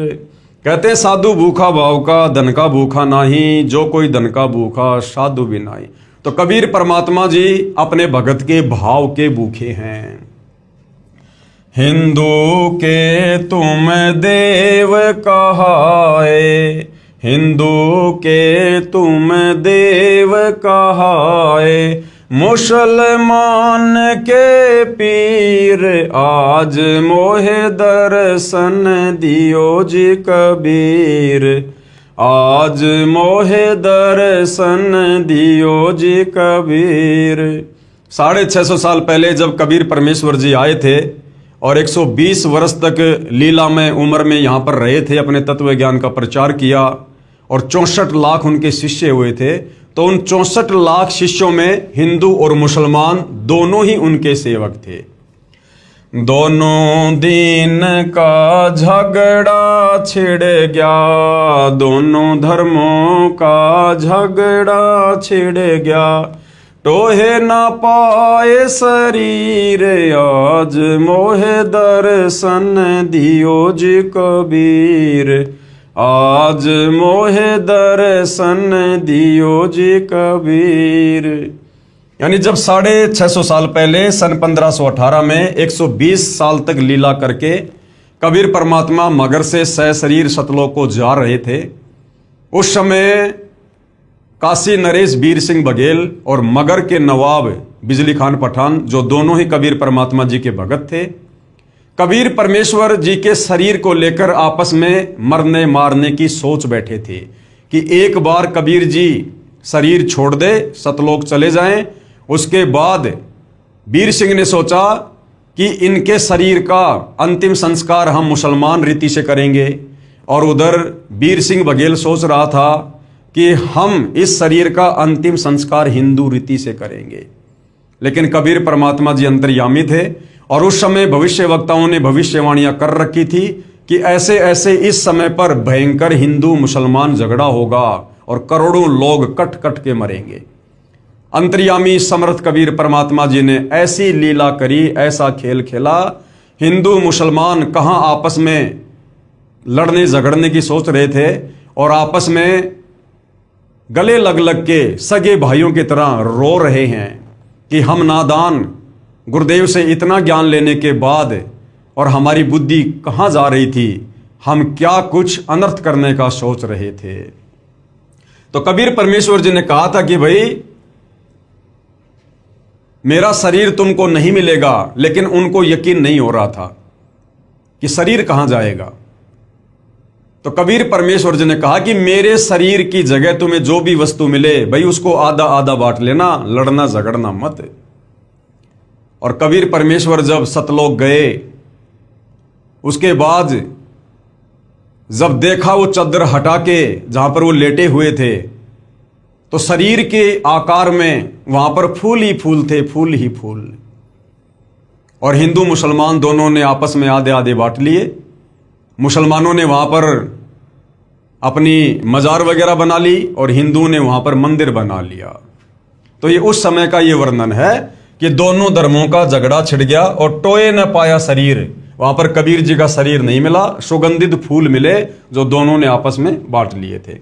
कहते साधु भूखा भाव का, धन का भूखा नाही, जो कोई धन का भूखा साधु भी नाही। तो कबीर परमात्मा जी अपने भगत के भाव के भूखे हैं। हिंदू के तुम देव कहाए, हिंदू के तुम देव कहाए। मुसलमान के पीर, आज मोहे दर्शन दियो जी कबीर, आज मोहे दर्शन दियो जी कबीर। 650 साल पहले जब कबीर परमेश्वर जी आए थे और 120 वर्ष तक लीला में उम्र में यहाँ पर रहे थे, अपने तत्व ज्ञान का प्रचार किया और 64 लाख उनके शिष्य हुए थे। तो उन 64 लाख शिष्यों में हिंदू और मुसलमान दोनों ही उनके सेवक थे। दोनों दीन का झगड़ा छिड़ गया, दोनों धर्मों का झगड़ा छिड़ गया। टोहे ना पाए शरीर, आज मोहे दर्शन दियो जी कबीर, आज मोहे दर्शन दियो जी कबीर। यानी जब 650 साल पहले सन 1518 में 120 साल तक लीला करके कबीर परमात्मा मगर से सशरीर सतलोक को जा रहे थे, उस समय काशी नरेश वीर सिंह बघेल और मगर के नवाब बिजली खान पठान, जो दोनों ही कबीर परमात्मा जी के भगत थे, कबीर परमेश्वर जी के शरीर को लेकर आपस में मरने मारने की सोच बैठे थे कि एक बार कबीर जी शरीर छोड़ दे, सतलोक चले जाएं। उसके बाद वीर सिंह ने सोचा कि इनके शरीर का अंतिम संस्कार हम मुसलमान रीति से करेंगे, और उधर वीर सिंह बघेल सोच रहा था कि हम इस शरीर का अंतिम संस्कार हिंदू रीति से करेंगे। लेकिन कबीर परमात्मा जी अंतर्यामी थे और उस समय भविष्य वक्ताओं ने भविष्यवाणियां कर रखी थी कि ऐसे ऐसे इस समय पर भयंकर हिंदू मुसलमान झगड़ा होगा और करोड़ों लोग कट कट के मरेंगे। अंतर्यामी समर्थ कबीर परमात्मा जी ने ऐसी लीला करी, ऐसा खेल खेला, हिंदू मुसलमान कहाँ आपस में लड़ने झगड़ने की सोच रहे थे और आपस में गले लग लग के सगे भाइयों की तरह रो रहे हैं कि हम नादान गुरुदेव से इतना ज्ञान लेने के बाद और हमारी बुद्धि कहाँ जा रही थी, हम क्या कुछ अनर्थ करने का सोच रहे थे। तो कबीर परमेश्वर जी ने कहा था कि भाई मेरा शरीर तुमको नहीं मिलेगा, लेकिन उनको यकीन नहीं हो रहा था कि शरीर कहां जाएगा। तो कबीर परमेश्वर जी ने कहा कि मेरे शरीर की जगह तुम्हें जो भी वस्तु मिले भाई उसको आधा आधा बांट लेना, लड़ना झगड़ना मत। और कबीर परमेश्वर जब सतलोक गए, उसके बाद जब देखा वो चद्दर हटा के जहां पर वो लेटे हुए थे, तो शरीर के आकार में वहां पर फूल ही फूल थे, फूल ही फूल। और हिंदू मुसलमान दोनों ने आपस में आधे आधे बांट लिए। मुसलमानों ने वहां पर अपनी मजार वगैरह बना ली और हिंदू ने वहां पर मंदिर बना लिया। तो ये उस समय का ये वर्णन है कि दोनों धर्मों का झगड़ा छिड़ गया और टोए न पाया शरीर। वहां पर कबीर जी का शरीर नहीं मिला, सुगंधित फूल मिले जो दोनों ने आपस में बांट लिए थे।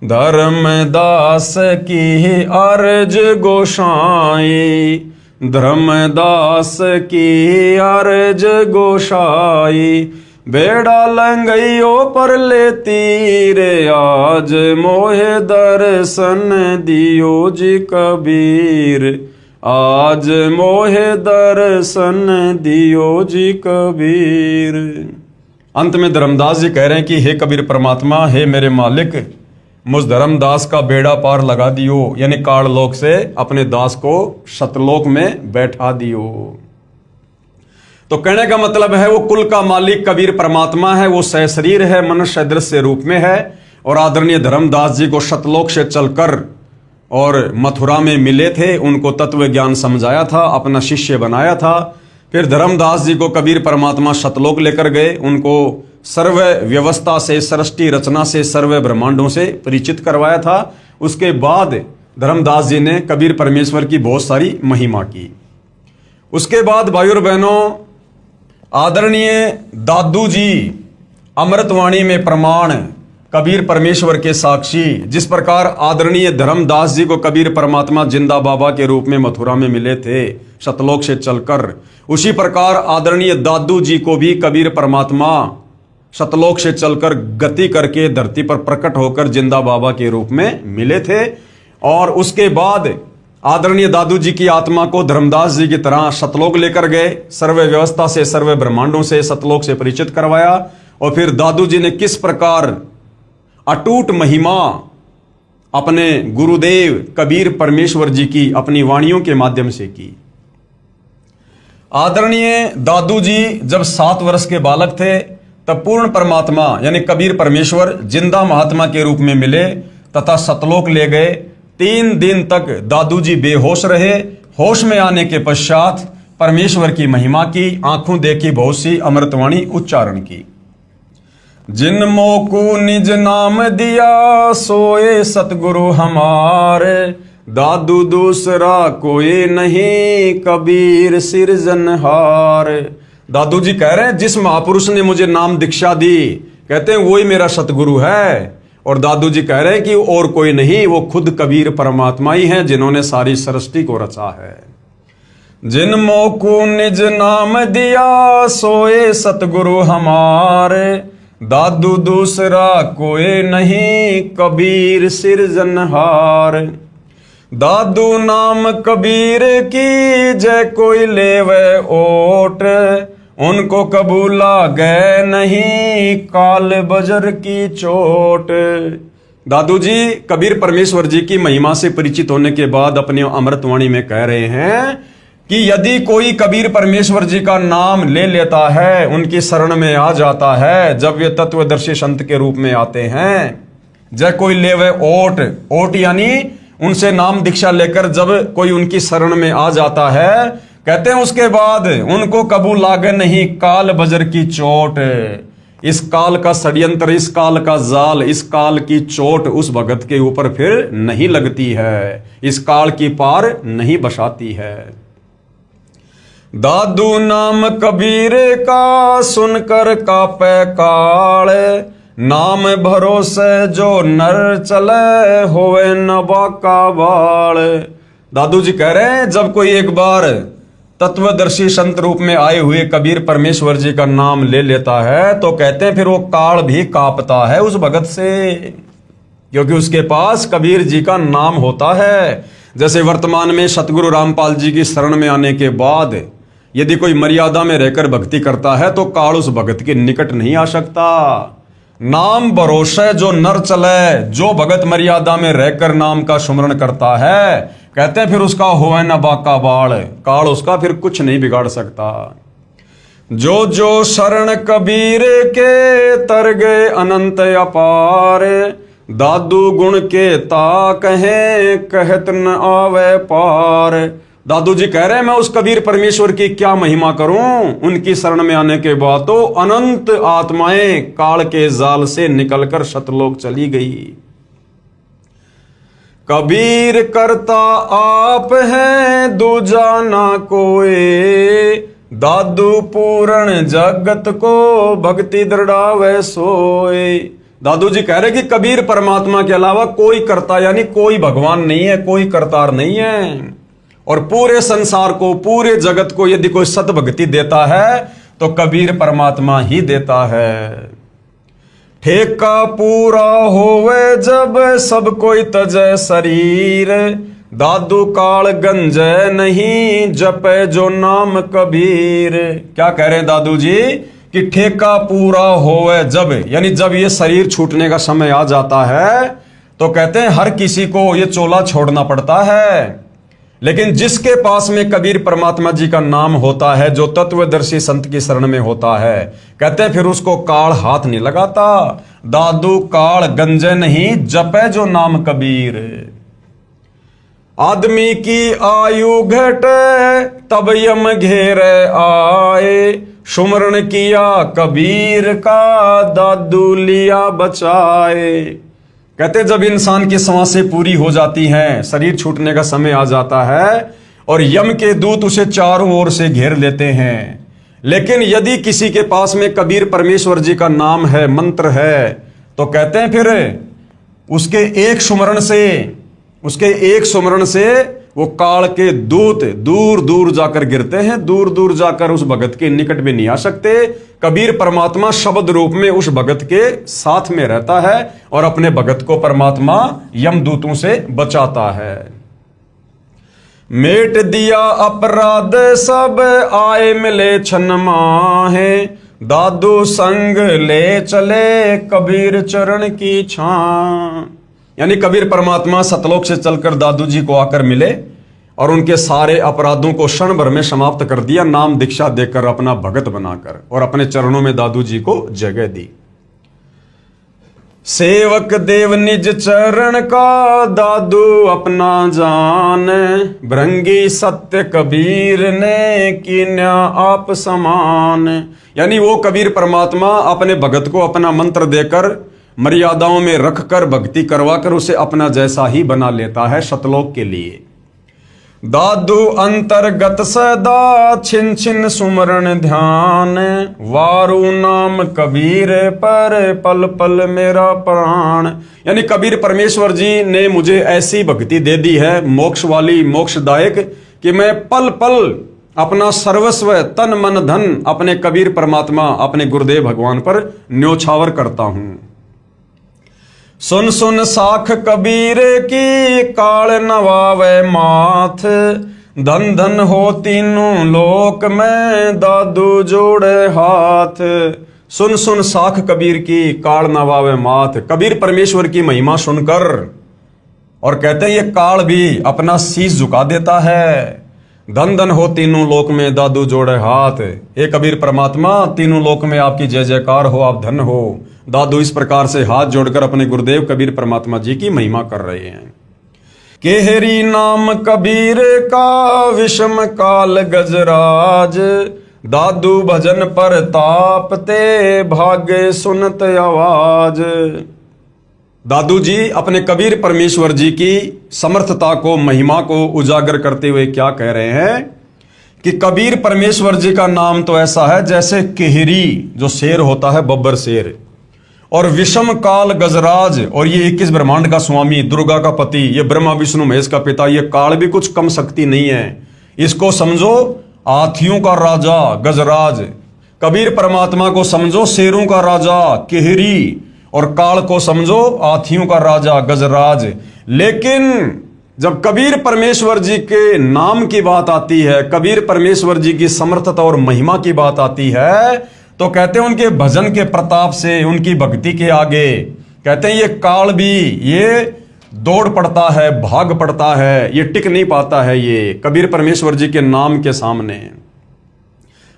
धर्मदास की अर्ज गोसाई, धर्मदास की अर्ज गोसाई, बेड़ा लंगइयो पर लेती रे आज, मोहे दर्शन दियो जी कबीर, आज मोहे दर्शन दियो जी कबीर। अंत में धर्मदास जी कह रहे हैं कि हे कबीर परमात्मा, हे मेरे मालिक, मुझ धर्मदास का बेड़ा पार लगा दियो, यानी काल लोक से अपने दास को सतलोक में बैठा दियो। तो कहने का मतलब है वो कुल का मालिक कबीर परमात्मा है, वो सहशरीर है, मनुष्य दृश्य रूप में है। और आदरणीय धर्मदास जी को सतलोक से चलकर और मथुरा में मिले थे, उनको तत्व ज्ञान समझाया था, अपना शिष्य बनाया था। फिर धर्मदास जी को कबीर परमात्मा सतलोक लेकर गए, उनको सर्व व्यवस्था से, सृष्टि रचना से, सर्व ब्रह्मांडों से परिचित करवाया था। उसके बाद धर्मदास जी ने कबीर परमेश्वर की बहुत सारी महिमा की। उसके बाद भाइयों और बहनों, आदरणीय दादू जी अमृतवाणी में प्रमाण, कबीर परमेश्वर के साक्षी, जिस प्रकार आदरणीय धर्मदास जी को कबीर परमात्मा जिंदा बाबा के रूप में मथुरा में मिले थे सतलोक से चलकर, उसी प्रकार आदरणीय दादू जी को भी कबीर परमात्मा सतलोक से चलकर गति करके धरती पर प्रकट होकर जिंदा बाबा के रूप में मिले थे। और उसके बाद आदरणीय दादू जी की आत्मा को धर्मदास जी की तरह सतलोक लेकर गए, सर्व व्यवस्था से, सर्व ब्रह्मांडों से सतलोक से परिचित करवाया। और फिर दादू जी ने किस प्रकार अटूट महिमा अपने गुरुदेव कबीर परमेश्वर जी की अपनी वाणियों के माध्यम से की। आदरणीय दादू जी जब 7 वर्ष के बालक थे तब पूर्ण परमात्मा यानी कबीर परमेश्वर जिंदा महात्मा के रूप में मिले तथा सतलोक ले गए। 3 दिन तक दादू जी बेहोश रहे। होश में आने के पश्चात परमेश्वर की महिमा की, आंखों देखी बहुत सी अमृतवाणी उच्चारण की। जिन मोकू निज नाम दिया सोए सतगुरु हमारे, दादू दूसरा कोई नहीं कबीर सिरजनहार। दादू जी कह रहे हैं जिस महापुरुष ने मुझे नाम दीक्षा दी, कहते हैं वही मेरा सतगुरु है। और दादू जी कह रहे हैं कि और कोई नहीं, वो खुद कबीर परमात्मा ही है जिन्होंने सारी सृष्टि को रचा है। जिन मोकू निज नाम दिया सोए सतगुरु हमारे, दादू दूसरा कोई नहीं कबीर सिरजनहार। दादू नाम कबीर की जय कोई लेवे ओट, उनको कबूला गए नहीं काल बजर की चोट। दादू जी कबीर परमेश्वर जी की महिमा से परिचित होने के बाद अपनी अमृतवाणी में कह रहे हैं कि यदि कोई कबीर परमेश्वर जी का नाम ले लेता है, उनकी शरण में आ जाता है, जब वे तत्वदर्शी संत के रूप में आते हैं, जय कोई लेवे ओट, ओट यानी उनसे नाम दीक्षा लेकर जब कोई उनकी शरण में आ जाता है, कहते हैं उसके बाद उनको कबूल लागे नहीं काल बजर की चोट। इस काल का षड्यंत्र, इस काल का जाल, इस काल की चोट उस भगत के ऊपर फिर नहीं लगती है, इस काल की पार नहीं बसाती है। दादू नाम कबीर का सुनकर कापे काल, नाम भरोसे जो नर चले होवे न बाका बाल। दादू जी कह रहे हैं जब कोई एक बार तत्वदर्शी संत रूप में आए हुए कबीर परमेश्वर जी का नाम ले लेता है तो कहते हैं फिर वो काल भी कांपता है उस भगत से, क्योंकि उसके पास कबीर जी का नाम होता है। जैसे वर्तमान में सतगुरु रामपाल जी की शरण में आने के बाद यदि कोई मर्यादा में रहकर भक्ति करता है तो काल उस भगत के निकट नहीं आ सकता। नाम भरोसे जो नर चले, जो भगत मर्यादा में रहकर नाम का सुमरण करता है, कहते हैं फिर उसका होवे न बाका बाल, काल उसका फिर कुछ नहीं बिगाड़ सकता। जो जो शरण कबीर के तर गए अनंत अपार, दादू गुण के ता कहे कहत न आवे पार। दादू जी कह रहे हैं मैं उस कबीर परमेश्वर की क्या महिमा करूं, उनकी शरण में आने के बाद तो अनंत आत्माएं काल के जाल से निकलकर सतलोक चली गई। कबीर करता आप है दूजा ना कोई, दादू पूर्ण जगत को भक्ति दृढ़ावे सोए। दादू जी कह रहे कि कबीर परमात्मा के अलावा कोई करता यानी कोई भगवान नहीं है, कोई करतार नहीं है। और पूरे संसार को, पूरे जगत को यदि कोई सतभक्ति देता है तो कबीर परमात्मा ही देता है। ठेका पूरा होवे जब सब कोई तजे शरीर, दादू काल गंजे नहीं जपे जो नाम कबीर। क्या कह रहे हैं दादू जी कि ठेका पूरा होवे जब, यानी जब ये शरीर छूटने का समय आ जाता है तो कहते हैं हर किसी को ये चोला छोड़ना पड़ता है, लेकिन जिसके पास में कबीर परमात्मा जी का नाम होता है, जो तत्वदर्शी संत की शरण में होता है, कहते हैं फिर उसको काल हाथ नहीं लगाता। दादू काल गंजे नहीं जपे जो नाम कबीर। आदमी की आयु घटे तब यम घेरे आए, सुमरण किया कबीर का दादू लिया बचाए। कहते जब इंसान की सांसें पूरी हो जाती हैं, शरीर छूटने का समय आ जाता है और यम के दूत उसे चारों ओर से घेर लेते हैं, लेकिन यदि किसी के पास में कबीर परमेश्वर जी का नाम है, मंत्र है, तो कहते हैं फिर उसके एक सुमरण से वो काल के दूत दूर दूर जाकर गिरते हैं, दूर दूर जाकर उस भगत के निकट में नहीं आ सकते। कबीर परमात्मा शब्द रूप में उस भगत के साथ में रहता है और अपने भगत को परमात्मा यमदूतों से बचाता है। मेट दिया अपराध सब आए मिले छन माहे, दादू संग ले चले कबीर चरण की छां। यानी कबीर परमात्मा सतलोक से चलकर दादू जी को आकर मिले और उनके सारे अपराधों को क्षण भर में समाप्त कर दिया, नाम दीक्षा देकर अपना भगत बनाकर, और अपने चरणों में दादू जी को जगह दी। सेवक देव निज चरण का दादू अपना जान, भृंगी सत्य कबीर ने कीन्या आप समान। यानी वो कबीर परमात्मा अपने भगत को अपना मंत्र देकर मर्यादाओं में रखकर भक्ति करवाकर उसे अपना जैसा ही बना लेता है सतलोक के लिए। दादू अंतर्गत सदा छिन छिन सुमरण ध्यान, वारु नाम कबीर पर पल पल मेरा प्राण। यानी कबीर परमेश्वर जी ने मुझे ऐसी भक्ति दे दी है, मोक्ष वाली, मोक्षदायक, कि मैं पल पल अपना सर्वस्व तन मन धन अपने कबीर परमात्मा, अपने गुरुदेव भगवान पर न्योछावर करता हूं। सुन सुन साख कबीर की काल नवावे माथ, धन धन हो तीनों लोक में दादू जोड़े हाथ। सुन सुन साख कबीर की काल नवावे माथ। कबीर परमेश्वर की महिमा सुनकर और कहते हैं ये काल भी अपना शीश झुका देता है। धन धन हो तीनों लोक में दादू जोड़े हाथ। हे कबीर परमात्मा, तीनों लोक में आपकी जय जयकार हो, आप धन हो। दादू इस प्रकार से हाथ जोड़कर अपने गुरुदेव कबीर परमात्मा जी की महिमा कर रहे हैं। केहरी नाम कबीर का विषम काल गजराज, दादू भजन पर तापते भागे सुनत आवाज। दादू जी अपने कबीर परमेश्वर जी की समर्थता को, महिमा को उजागर करते हुए क्या कह रहे हैं कि कबीर परमेश्वर जी का नाम तो ऐसा है जैसे केहरी, जो शेर होता है, बब्बर शेर, और विषम काल गजराज, और ये 21 ब्रह्मांड का स्वामी, दुर्गा का पति, ये ब्रह्मा विष्णु महेश का पिता, ये काल भी कुछ कम शक्ति नहीं है। इसको समझो हाथियों का राजा गजराज, कबीर परमात्मा को समझो शेरों का राजा केहरी, और काल को समझो हाथियों का राजा गजराज। लेकिन जब कबीर परमेश्वर जी के नाम की बात आती है, कबीर परमेश्वर जी की समर्थता और महिमा की बात आती है, तो कहते हैं उनके भजन के प्रताप से, उनकी भक्ति के आगे कहते हैं ये काल भी ये दौड़ पड़ता है, भाग पड़ता है, ये टिक नहीं पाता है ये कबीर परमेश्वर जी के नाम के सामने।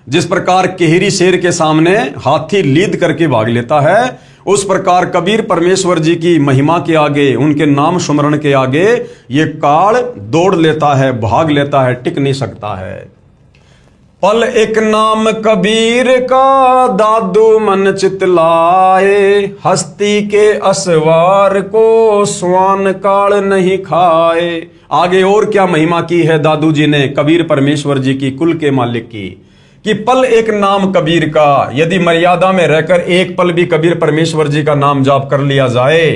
जिस प्रकार केहरी शेर के सामने हाथी लीद करके भाग लेता है, उस प्रकार कबीर परमेश्वर जी की महिमा के आगे, उनके नाम सुमरण के आगे ये काल दौड़ लेता है, भाग लेता है, टिक नहीं सकता है। पल एक नाम कबीर का दादू मन चितलाए, हस्ती के असवार को स्वान काल नहीं खाए। आगे और क्या महिमा की है दादू जी ने कबीर परमेश्वर जी की, कुल के मालिक की, कि पल एक नाम कबीर का, यदि मर्यादा में रहकर एक पल भी कबीर परमेश्वर जी का नाम जाप कर लिया जाए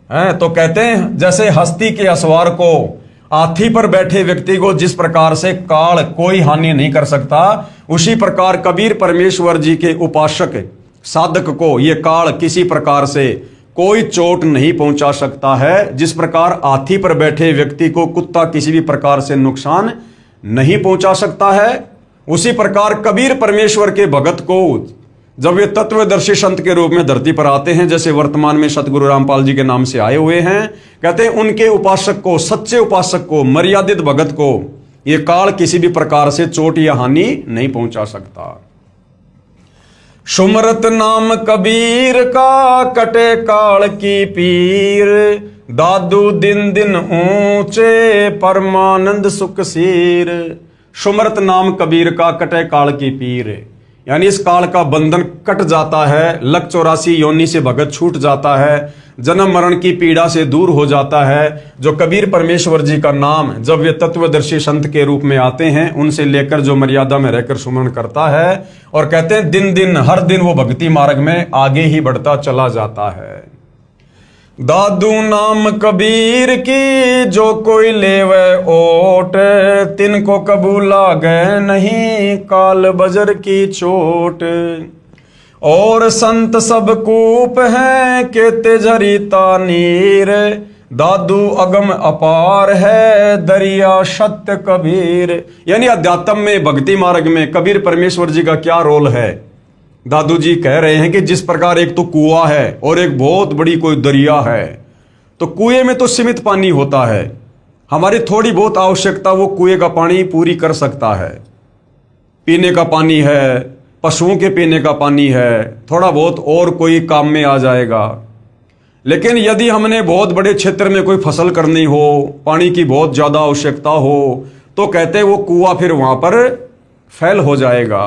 हैं, तो कहते हैं जैसे हस्ती के असवार को, हाथी पर बैठे व्यक्ति को जिस प्रकार से काल कोई हानि नहीं कर सकता, उसी प्रकार कबीर परमेश्वर जी के उपासक साधक को ये काल किसी प्रकार से कोई चोट नहीं पहुंचा सकता है। जिस प्रकार हाथी पर बैठे व्यक्ति को कुत्ता किसी भी प्रकार से नुकसान नहीं पहुंचा सकता है, उसी प्रकार कबीर परमेश्वर के भगत को जब वे तत्वदर्शी संत के रूप में धरती पर आते हैं, जैसे वर्तमान में सतगुरु रामपाल जी के नाम से आए हुए हैं, कहते हैं उनके उपासक को, सच्चे उपासक को, मर्यादित भगत को ये काल किसी भी प्रकार से चोट या हानि नहीं पहुंचा सकता। सुमरत नाम कबीर का कटे काल की पीर, दादू दिन दिन ऊंचे परमानंद सुख सीर। सुमरत नाम कबीर का कटे काल की पीर, यानी इस काल का बंधन कट जाता है, लक 84 योनि से भगत छूट जाता है, जन्म मरण की पीड़ा से दूर हो जाता है। जो कबीर परमेश्वर जी का नाम जब वे तत्वदर्शी संत के रूप में आते हैं, उनसे लेकर जो मर्यादा में रहकर सुमरण करता है, और कहते हैं दिन दिन हर दिन वो भक्ति मार्ग में आगे ही बढ़ता चला जाता है। दादू नाम कबीर की जो कोई लेवे ओट, तिनको कबूला गए नहीं काल बजर की चोट। और संत सब कूप हैं केते झरीता नीर, दादू अगम अपार है दरिया सत्य कबीर। यानी अध्यात्म में, भक्ति मार्ग में कबीर परमेश्वर जी का क्या रोल है। दादू जी कह रहे हैं कि जिस प्रकार एक तो कुआं है और एक बहुत बड़ी कोई दरिया है, तो कुएं में तो सीमित पानी होता है, हमारी थोड़ी बहुत आवश्यकता वो कुएं का पानी पूरी कर सकता है। पीने का पानी है, पशुओं के पीने का पानी है, थोड़ा बहुत और कोई काम में आ जाएगा। लेकिन यदि हमने बहुत बड़े क्षेत्र में कोई फसल करनी हो, पानी की बहुत ज्यादा आवश्यकता हो, तो कहते हैं वो कुआं फिर वहां पर फैल हो जाएगा।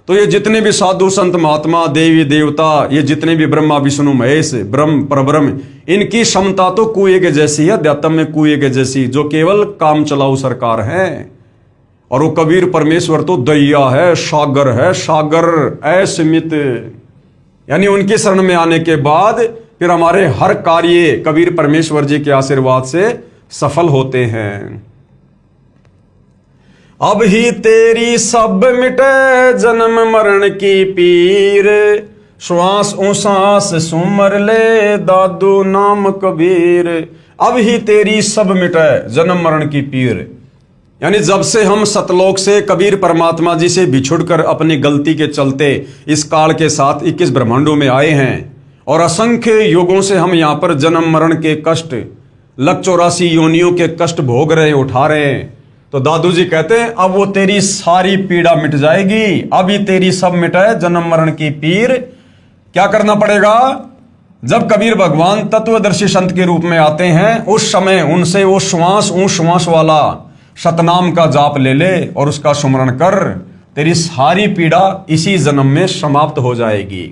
तो ये जितने भी साधु संत महात्मा, देवी देवता, ये जितने भी ब्रह्मा विष्णु महेश, ब्रह्म परब्रह्म, इनकी क्षमता तो कुएं के जैसी है, अध्यात्म में कुएं के जैसी, जो केवल काम चलाऊ सरकार है। और वो कबीर परमेश्वर तो दरिया है, सागर असीमित। यानी उनकी शरण में आने के बाद फिर हमारे हर कार्य कबीर परमेश्वर जी के आशीर्वाद से सफल होते हैं। अब ही तेरी सब मिटे जन्म मरण की पीर, श्वास उसास सुमर ले दादू नाम कबीर। अब ही तेरी सब मिटे जन्म मरण की पीर, यानी जब से हम सतलोक से कबीर परमात्मा जी से बिछुड़कर अपनी गलती के चलते इस काल के साथ 21 ब्रह्मांडों में आए हैं, और असंख्य युगों से हम यहाँ पर जन्म मरण के कष्ट, लक 84 योनियों के कष्ट भोग रहे, उठा रहे हैं। तो दादू जी कहते हैं अब वो तेरी सारी पीड़ा मिट जाएगी, अभी तेरी सब मिटाए जन्म मरण की पीर। क्या करना पड़ेगा? जब कबीर भगवान तत्वदर्शी संत के रूप में आते हैं, उस समय उनसे वो श्वास वाला सतनाम का जाप ले ले और उसका सुमरण कर, तेरी सारी पीड़ा इसी जन्म में समाप्त हो जाएगी।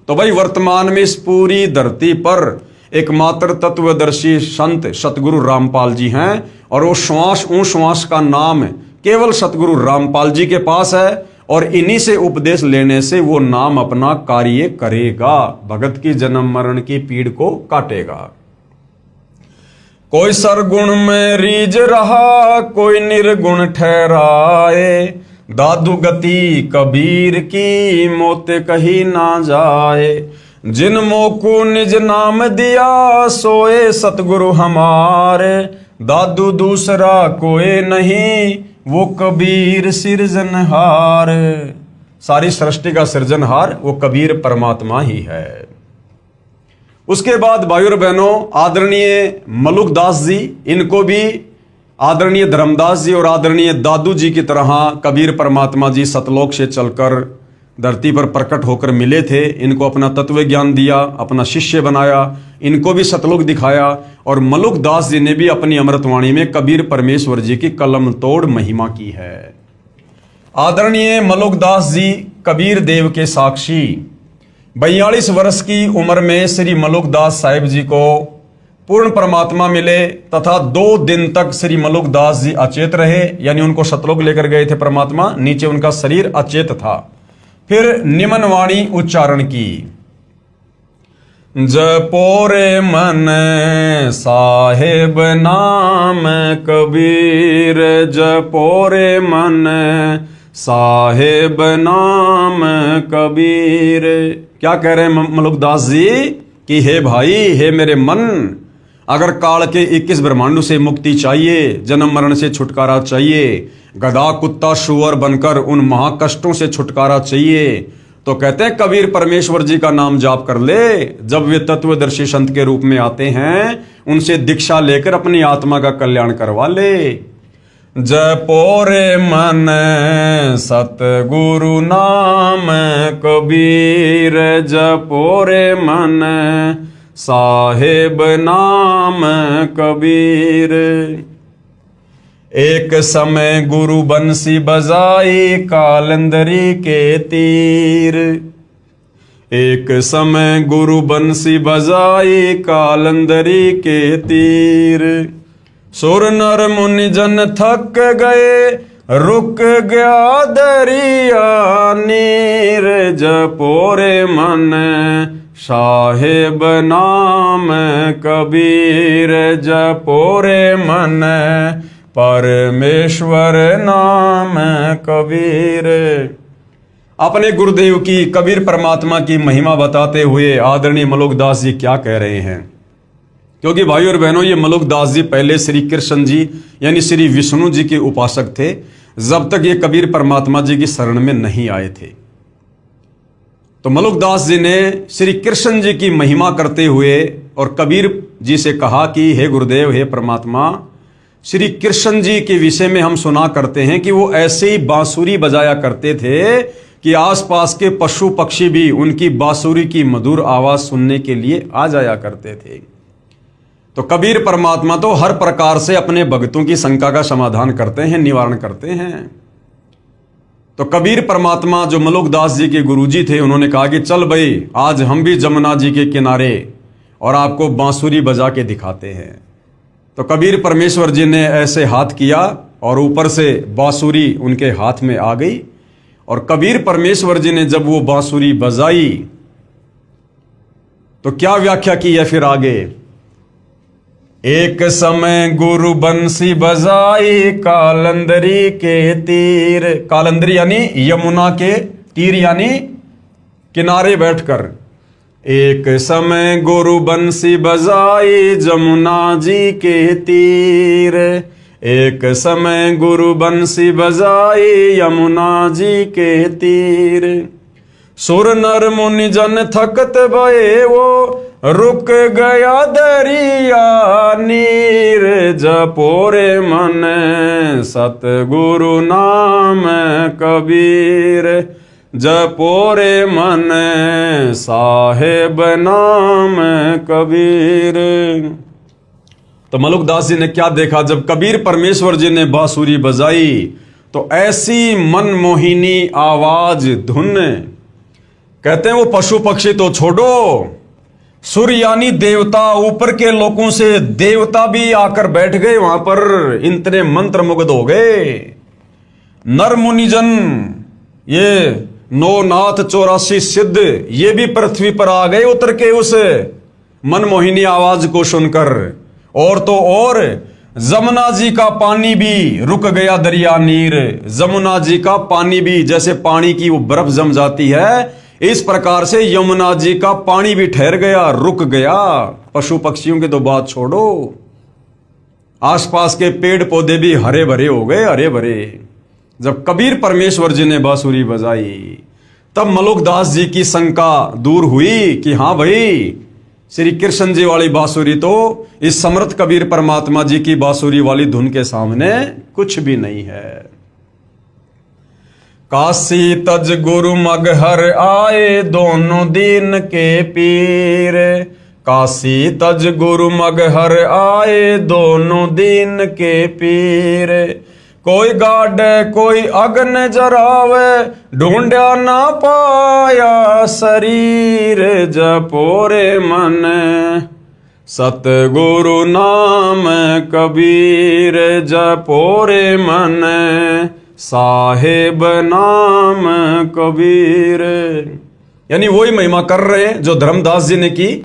तो भाई वर्तमान में इस पूरी धरती पर एकमात्र तत्वदर्शी संत सतगुरु रामपाल जी हैं, और वो श्वास का नाम केवल सतगुरु रामपाल जी के पास है। और इन्हीं से उपदेश लेने से वो नाम अपना कार्य करेगा, भगत की जन्म मरण की पीड़ को काटेगा। कोई सरगुण में रीझ रहा, कोई निर्गुण ठहराए, दादू गति कबीर की मोते कही ना जाए। जिन मोकू निज नाम दिया, सोए सतगुरु हमारे, दादू दूसरा कोई नहीं, वो कबीर सृजनहार। सारी सृष्टि का सृजनहार वो कबीर परमात्मा ही है। उसके बाद भाइयों और बहनों, आदरणीय मलुकदास जी, इनको भी आदरणीय धर्मदास जी और आदरणीय दादू जी की तरह कबीर परमात्मा जी सतलोक से चलकर धरती पर प्रकट होकर मिले थे। इनको अपना तत्व ज्ञान दिया, अपना शिष्य बनाया, इनको भी सतलोक दिखाया। और मलुकदास जी ने भी अपनी अमृतवाणी में कबीर परमेश्वर जी की कलम तोड़ महिमा की है। आदरणीय मलुकदास जी कबीर देव के साक्षी 42 वर्ष की उम्र में श्री मलुकदास साहिब जी को पूर्ण परमात्मा मिले तथा 2 दिन तक श्री मलुकदास जी अचेत रहे, यानी उनको सतलोक लेकर गए थे परमात्मा, नीचे उनका शरीर अचेत था। फिर निमन वाणी उच्चारण की, जपोरे मन साहेब नाम कबीर, जपोरे मन साहेब नाम कबीर। क्या कह रहे हैं मलुकदास जी कि हे भाई, हे मेरे मन, अगर काल के 21 ब्रह्मांडों से मुक्ति चाहिए, जन्म मरण से छुटकारा चाहिए, गधा कुत्ता शुअर बनकर उन महाकष्टों से छुटकारा चाहिए, तो कहते हैं कबीर परमेश्वर जी का नाम जाप कर ले। जब वे तत्वदर्शी संत के रूप में आते हैं, उनसे दीक्षा लेकर अपनी आत्मा का कल्याण करवा ले। जपोरे मन सतगुरु नाम कबीर, जपोरे मन साहेब नाम कबीर। एक समय गुरु बंसी बजाई कालंदरी के तीर, एक समय गुरु बंसी बजाई कालंदरी के तीर। सुर नर मुनि जन थक गए, रुक गया दरिया नीर, जपोरे मन साहेब नाम कबीर, जपोरे मन परमेश्वर नाम कबीर। अपने गुरुदेव की, कबीर परमात्मा की महिमा बताते हुए आदरणीय मलुकदास जी क्या कह रहे हैं, क्योंकि भाइयों और बहनों, ये मलुकदास जी पहले श्री कृष्ण जी यानी श्री विष्णु जी के उपासक थे, जब तक ये कबीर परमात्मा जी की शरण में नहीं आए थे। तो मलुकदास जी ने श्री कृष्ण जी की महिमा करते हुए और कबीर जी से कहा कि हे गुरुदेव, हे परमात्मा, श्री कृष्ण जी के विषय में हम सुना करते हैं कि वो ऐसे ही बांसुरी बजाया करते थे कि आसपास के पशु पक्षी भी उनकी बांसुरी की मधुर आवाज सुनने के लिए आ जाया करते थे। तो कबीर परमात्मा तो हर प्रकार से अपने भक्तों की शंका का समाधान करते हैं, निवारण करते हैं। तो कबीर परमात्मा जो मलुकदास जी के गुरुजी थे, उन्होंने कहा कि चल भाई, आज हम भी जमुना जी के किनारे और आपको बांसुरी बजा के दिखाते हैं। तो कबीर परमेश्वर जी ने ऐसे हाथ किया और ऊपर से बांसुरी उनके हाथ में आ गई, और कबीर परमेश्वर जी ने जब वो बांसुरी बजाई तो क्या व्याख्या की है फिर आगे, एक समय गुरु बंसी बजाई कालंदरी के तीर, कालंदरी यानी यमुना के तीर यानी किनारे बैठकर। एक समय गुरु बंसी बजाई जमुना जी के तीर, एक समय गुरु बंसी बजाई यमुना जी के तीर। सुर नर मुनि जन थकत भये, वो रुक गया दरिया नीर, जपोरे मन सतगुरु नाम कबीर, जपोरे मन साहेब नाम कबीर। तो मलुकदास जी ने क्या देखा, जब कबीर परमेश्वर जी ने बांसुरी बजाई तो ऐसी मनमोहिनी आवाज धुन, कहते हैं वो पशु पक्षी तो छोड़ो, सूर्य यानी देवता, ऊपर के लोगों से देवता भी आकर बैठ गए वहां पर, इतने मंत्र मुग्ध हो गए। नर मुनिजन ये 9 नाथ 84 सिद्ध ये भी पृथ्वी पर आ गए उतर के उस मनमोहिनी आवाज को सुनकर। और तो और जमुना जी का पानी भी रुक गया दरिया नीर। जमुना जी का पानी भी, जैसे पानी की वो बर्फ जम जाती है, इस प्रकार से यमुना जी का पानी भी ठहर गया, रुक गया। पशु पक्षियों की तो बात छोड़ो, आसपास के पेड़ पौधे भी हरे भरे हो गए, हरे भरे। जब कबीर परमेश्वर जी ने बांसुरी बजाई तब मलुकदास जी की शंका दूर हुई कि हाँ भाई, श्री कृष्ण जी वाली बांसुरी तो इस समर्थ कबीर परमात्मा जी की बांसुरी वाली धुन के सामने कुछ भी नहीं है। काशी तज गुरु मगहर आए दोनों दीन के पीर। काशी तज गुरु मगहर आए दोनों दीन के पीर। कोई गाड़े कोई अग्न जरावे ढूंढा ना पाया शरीर। जपोरे मन सतगुरु नाम कबीर। जपोरे मन साहेब नाम कबीर। यानी वही महिमा कर रहे हैं जो धर्मदास जी ने की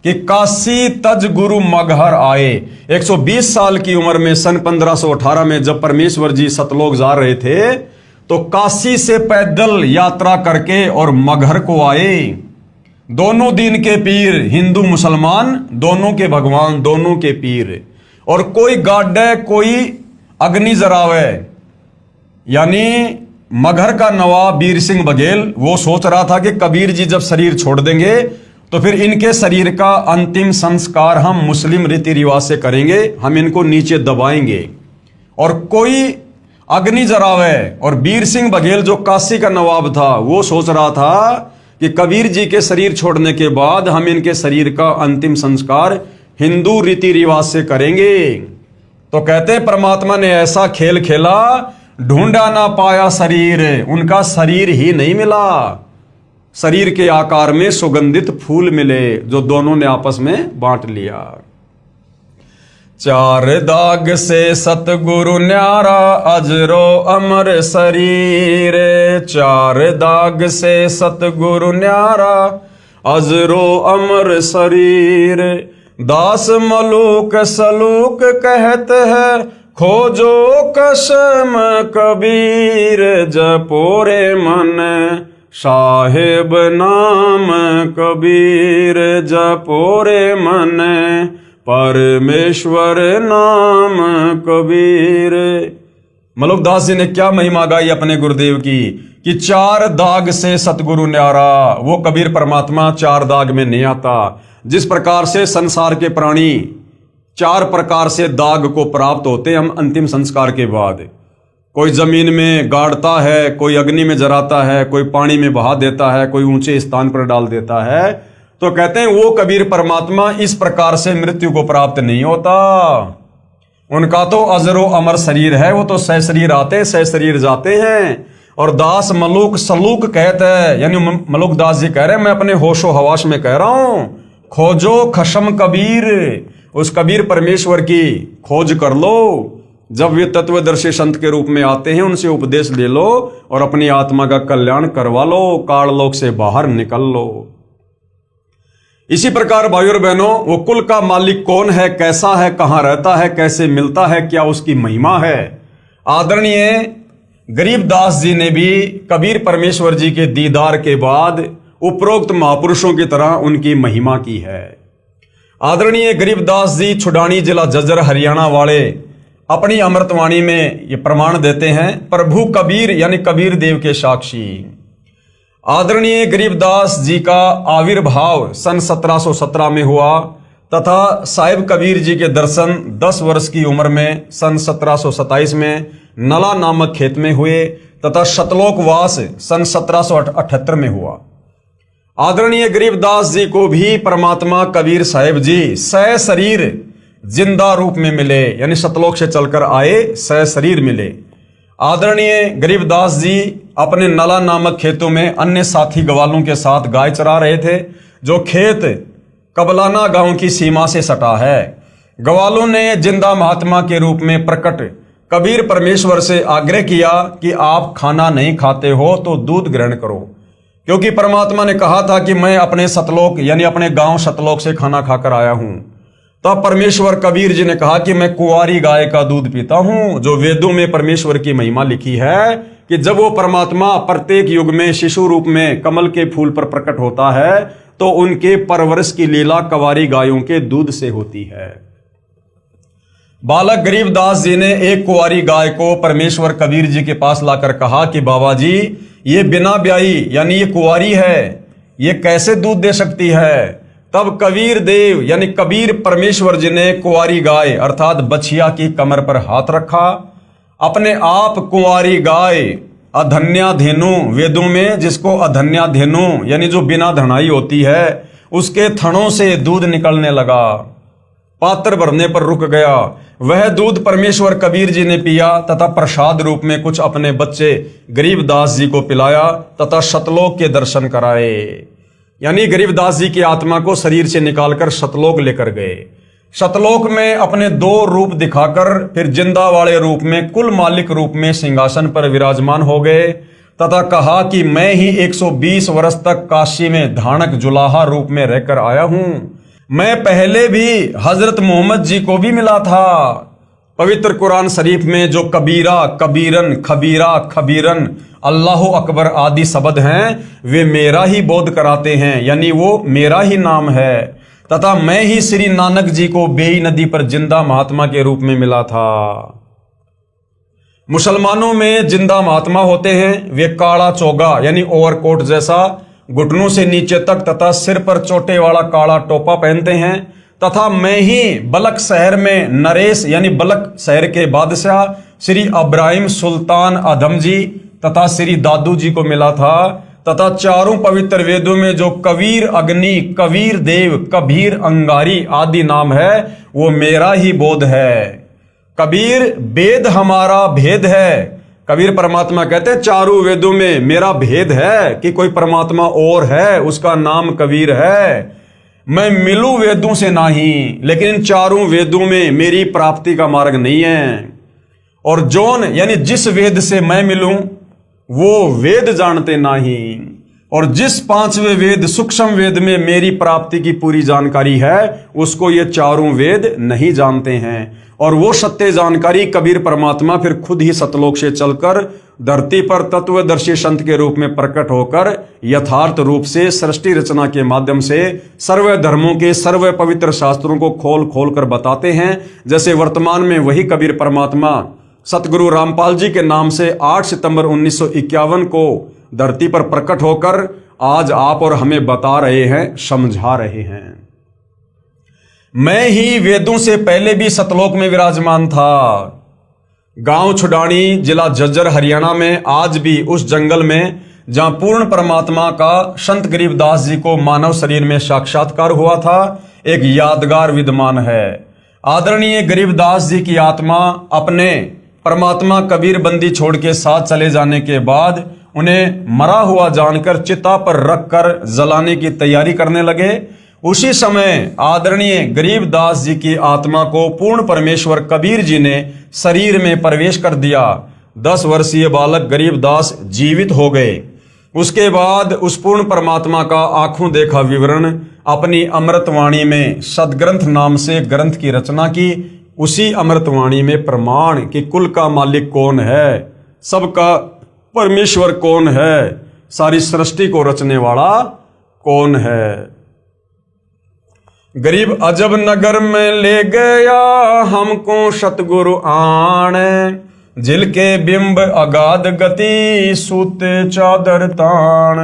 कि काशी तज गुरु मगहर आए। 120 साल की उम्र में सन 1518 में जब परमेश्वर जी सतलोक जा रहे थे तो काशी से पैदल यात्रा करके और मगहर को आए। दोनों दीन के पीर, हिंदू मुसलमान दोनों के भगवान, दोनों के पीर। और कोई गाड़े कोई अग्नि जरावे, यानी मगहर का नवाब वीर सिंह बघेल वो सोच रहा था कि कबीर जी जब शरीर छोड़ देंगे तो फिर इनके शरीर का अंतिम संस्कार हम मुस्लिम रीति रिवाज से करेंगे, हम इनको नीचे दबाएंगे। और कोई अग्नि जरावे, और वीर सिंह बघेल जो काशी का नवाब था वो सोच रहा था कि कबीर जी के शरीर छोड़ने के बाद हम इनके शरीर का अंतिम संस्कार हिंदू रीति रिवाज से करेंगे। तो कहते हैं परमात्मा ने ऐसा खेल खेला, ढूंढा ना पाया शरीर, उनका शरीर ही नहीं मिला। शरीर के आकार में सुगंधित फूल मिले जो दोनों ने आपस में बांट लिया। चार दाग से सतगुरु न्यारा अजरो अमर शरीर। चार दाग से सतगुरु न्यारा अजरो अमर शरीर। दास मलूक सलूक कहते हैं खोजो कसम कबीर। जपोरे मन साहेब नाम कबीर। जपोरे मन परमेश्वर नाम कबीर। मलुकदास जी ने क्या महिमा गाई अपने गुरुदेव की कि चार दाग से सतगुरु न्यारा। वो कबीर परमात्मा चार दाग में नहीं आता। जिस प्रकार से संसार के प्राणी चार प्रकार से दाग को प्राप्त होते हैं हम अंतिम संस्कार के बाद। कोई जमीन में गाड़ता है, कोई अग्नि में जराता है, कोई पानी में बहा देता है, कोई ऊंचे स्थान पर डाल देता है। तो कहते हैं वो कबीर परमात्मा इस प्रकार से मृत्यु को प्राप्त नहीं होता। उनका तो अजरो अमर शरीर है, वो तो सह शरीर आते सह शरीर जाते हैं। और दास मलूक सलूक कहते हैं, यानी मलुकदास जी कह रहे हैं मैं अपने होशो हवास में कह रहा हूं, खोजो खशम कबीर। उस कबीर परमेश्वर की खोज कर लो। जब वे तत्वदर्शी संत के रूप में आते हैं उनसे उपदेश ले लो और अपनी आत्मा का कल्याण करवा लो, काललोक से बाहर निकल लो। इसी प्रकार भाइयों और बहनों, वो कुल का मालिक कौन है, कैसा है, कहां रहता है, कैसे मिलता है, क्या उसकी महिमा है। आदरणीय गरीबदास जी ने भी कबीर परमेश्वर जी के दीदार के बाद उपरोक्त महापुरुषों की तरह उनकी महिमा की है। आदरणीय गरीबदास जी छुडानी जिला जज्जर हरियाणा वाले अपनी अमृतवाणी में ये प्रमाण देते हैं, प्रभु कबीर यानी कबीर देव के साक्षी। आदरणीय गरीबदास जी का आविर्भाव सन 1717 में हुआ तथा साहिब कबीर जी के दर्शन 10 वर्ष की उम्र में सन 1727 में नला नामक खेत में हुए तथा शतलोकवास सन 1778 में हुआ। आदरणीय गरीबदास जी को भी परमात्मा कबीर साहिब जी सह शरीर जिंदा रूप में मिले, यानी सतलोक से चलकर आए, सह शरीर मिले। आदरणीय गरीबदास जी अपने नला नामक खेतों में अन्य साथी ग्वालों के साथ गाय चरा रहे थे, जो खेत कबलाना गांव की सीमा से सटा है। ग्वालों ने जिंदा महात्मा के रूप में प्रकट कबीर परमेश्वर से आग्रह किया कि आप खाना नहीं खाते हो तो दूध ग्रहण करो, क्योंकि परमात्मा ने कहा था कि मैं अपने सतलोक यानी अपने गांव सतलोक से खाना खाकर आया हूं। तब परमेश्वर कबीर जी ने कहा कि मैं कुंवारी गाय का दूध पीता हूं। जो वेदों में परमेश्वर की महिमा लिखी है कि जब वो परमात्मा प्रत्येक युग में शिशु रूप में कमल के फूल पर प्रकट होता है तो उनके परवरिश की लीला कुंवारी गायों के दूध से होती है। बालक गरीबदास जी ने एक कुंवारी गाय को परमेश्वर कबीर जी के पास लाकर कहा कि बाबा जी, ये बिना ब्याई यानी ये कुंवारी है, ये कैसे दूध दे सकती है। तब कबीर देव यानी कबीर परमेश्वर जी ने कुंवारी गाय अर्थात बछिया की कमर पर हाथ रखा। अपने आप कुंवारी गाय अधन्या धेनु, वेदों में जिसको अधन्या धेनु यानी जो बिना धनाई होती है, उसके थनों से दूध निकलने लगा। पात्र भरने पर रुक गया। वह दूध परमेश्वर कबीर जी ने पिया तथा प्रसाद रूप में कुछ अपने बच्चे गरीबदास जी को पिलाया तथा सतलोक के दर्शन कराए। यानी गरीबदास जी की आत्मा को शरीर से निकालकर सतलोक लेकर गए। सतलोक में अपने दो रूप दिखाकर फिर जिंदा वाले रूप में कुल मालिक रूप में सिंहासन पर विराजमान हो गए तथा कहा कि मैं ही 120 वर्ष तक काशी में धानक जुलाहा रूप में रहकर आया हूं। मैं पहले भी हजरत मोहम्मद जी को भी मिला था। पवित्र कुरान शरीफ में जो कबीरा, कबीरन, खबीरा, खबीरन, अल्लाह अकबर आदि शब्द हैं वे मेरा ही बोध कराते हैं, यानी वो मेरा ही नाम है। तथा मैं ही श्री नानक जी को बेई नदी पर जिंदा महात्मा के रूप में मिला था। मुसलमानों में जिंदा महात्मा होते हैं, वे काला चोगा यानी ओवरकोट जैसा घुटनों से नीचे तक तथा सिर पर चोटे वाला काला टोपा पहनते हैं। तथा मैं ही बलक शहर में नरेश यानी बलक शहर के बादशाह श्री इब्राहिम सुल्तान आदम जी तथा श्री दादू जी को मिला था। तथा चारों पवित्र वेदों में जो कबीर अग्नि, कबीर देव, कबीर अंगारी आदि नाम है वो मेरा ही बोध है। कबीर वेद हमारा भेद है। कबीर परमात्मा कहते हैं चारों वेदों में मेरा भेद है कि कोई परमात्मा और है, उसका नाम कबीर है। मैं मिलूं वेदों से नहीं, लेकिन इन चारों वेदों में मेरी प्राप्ति का मार्ग नहीं है। और जौन यानी जिस वेद से मैं मिलूं वो वेद जानते नहीं। और जिस पांचवें वेद सूक्ष्म वेद में मेरी प्राप्ति की पूरी जानकारी है उसको ये चारों वेद नहीं जानते हैं। और वो सत्य जानकारी कबीर परमात्मा फिर खुद ही सतलोक से चलकर धरती पर तत्वदर्शी संत के रूप में प्रकट होकर यथार्थ रूप से सृष्टि रचना के माध्यम से सर्व धर्मों के सर्व पवित्र शास्त्रों को खोल खोल कर बताते हैं। जैसे वर्तमान में वही कबीर परमात्मा सतगुरु रामपाल जी के नाम से 8 सितंबर 1951 को धरती पर प्रकट होकर आज आप और हमें बता रहे हैं, समझा रहे हैं। मैं ही वेदों से पहले भी सतलोक में विराजमान था। गांव छुडानी, जिला झज्जर, हरियाणा में आज भी उस जंगल में जहां पूर्ण परमात्मा का संत गरीबदास जी को मानव शरीर में साक्षात्कार हुआ था, एक यादगार विद्यमान है। आदरणीय गरीबदास जी की आत्मा अपने परमात्मा कबीर बंदी छोड़ के साथ चले जाने के बाद उन्हें मरा हुआ जानकर चिता पर रखकर जलाने की तैयारी करने लगे। उसी समय आदरणीय गरीबदास जी की आत्मा को पूर्ण परमेश्वर कबीर जी ने शरीर में प्रवेश कर दिया। 10 वर्षीय बालक गरीबदास जीवित हो गए। उसके बाद उस पूर्ण परमात्मा का आंखों देखा विवरण अपनी अमृतवाणी में सदग्रंथ नाम से ग्रंथ की रचना की। उसी अमृतवाणी में प्रमाण कि कुल का मालिक कौन है, सबका परमेश्वर कौन है, सारी सृष्टि को रचने वाला कौन है। गरीब अजब नगर में ले गया हमको सतगुरु आण, जिल के बिंब अगाध गति सूते चादर ताण।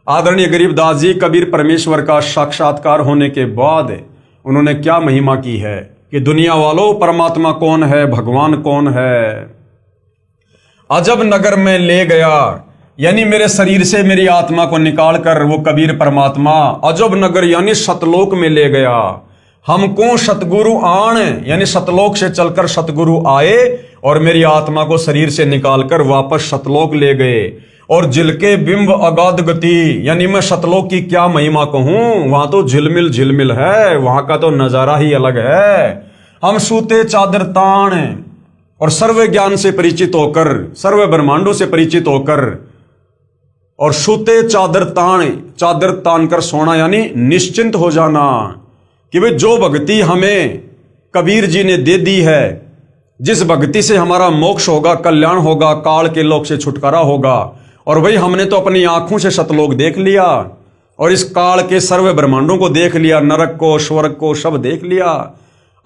आदरणीय गरीबदास जी कबीर परमेश्वर का साक्षात्कार होने के बाद उन्होंने क्या महिमा की है कि दुनिया वालों परमात्मा कौन है, भगवान कौन है। अजब नगर में ले गया यानी मेरे शरीर से मेरी आत्मा को निकाल कर वो कबीर परमात्मा अजब नगर यानी सतलोक में ले गया। हमको सतगुरु आण यानी सतलोक से चलकर सतगुरु आए और मेरी आत्मा को शरीर से निकालकर वापस सतलोक ले गए। और जिलके बिंब अगाध गति यानी मैं सतलोक की क्या महिमा कहूं, वहां तो झिलमिल झिलमिल है, वहां का तो नजारा ही अलग है। हम सूते चादर ताण और सर्व ज्ञान से परिचित होकर, सर्व ब्रह्मांडों से परिचित होकर, और सूते चादर तान कर सोना, यानी निश्चिंत हो जाना कि भाई जो भक्ति हमें कबीर जी ने दे दी है, जिस भक्ति से हमारा मोक्ष होगा, कल्याण होगा, काल के लोक से छुटकारा होगा। और भाई हमने तो अपनी आंखों से सतलोक देख लिया और इस काल के सर्व ब्रह्मांडों को देख लिया, नरक को, स्वर्ग को, सब देख लिया।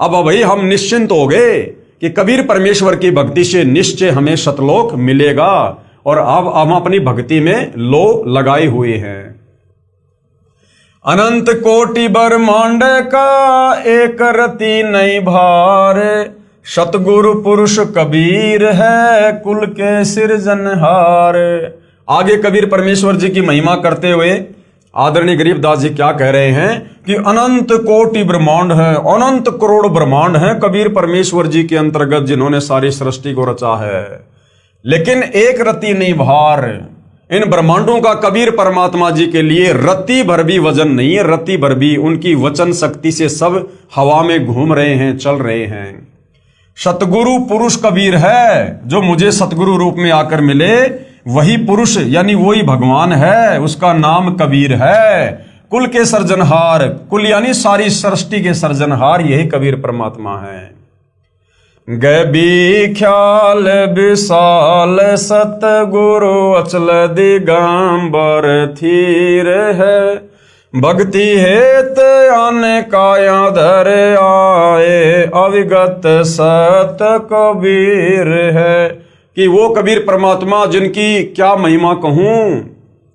अब भाई हम निश्चिंत हो गए कि कबीर परमेश्वर की भक्ति से निश्चय हमें सतलोक मिलेगा, और अब हम अपनी भक्ति में लो लगाए हुए हैं। अनंत कोटि ब्रह्मांड का एक रति नहीं भार, सतगुरु पुरुष कबीर है कुल के सिरजनहार। आगे कबीर परमेश्वर जी की महिमा करते हुए आदरणीय गरीबदास जी क्या कह रहे हैं कि अनंत कोटि ब्रह्मांड है, अनंत करोड़ ब्रह्मांड है कबीर परमेश्वर जी के अंतर्गत, जिन्होंने सारी सृष्टि को रचा है। लेकिन एक रति नहीं भार, इन ब्रह्मांडों का कबीर परमात्मा जी के लिए रति भर भी वजन नहीं है। रति भर भी उनकी वचन शक्ति से सब हवा में घूम रहे हैं, चल रहे हैं। सतगुरु पुरुष कबीर है, जो मुझे सतगुरु रूप में आकर मिले वही पुरुष यानी वही भगवान है, उसका नाम कबीर है। कुल के सर्जनहार, कुल यानी सारी सृष्टि के सर्जनहार यही कबीर परमात्मा है। गैबी ख्याल विशाल सतगुरु अचल दिगंबर थीर है, भक्ति हेत आने काया धर आए, अविगत सत कबीर है। कि वो कबीर परमात्मा जिनकी क्या महिमा कहूं,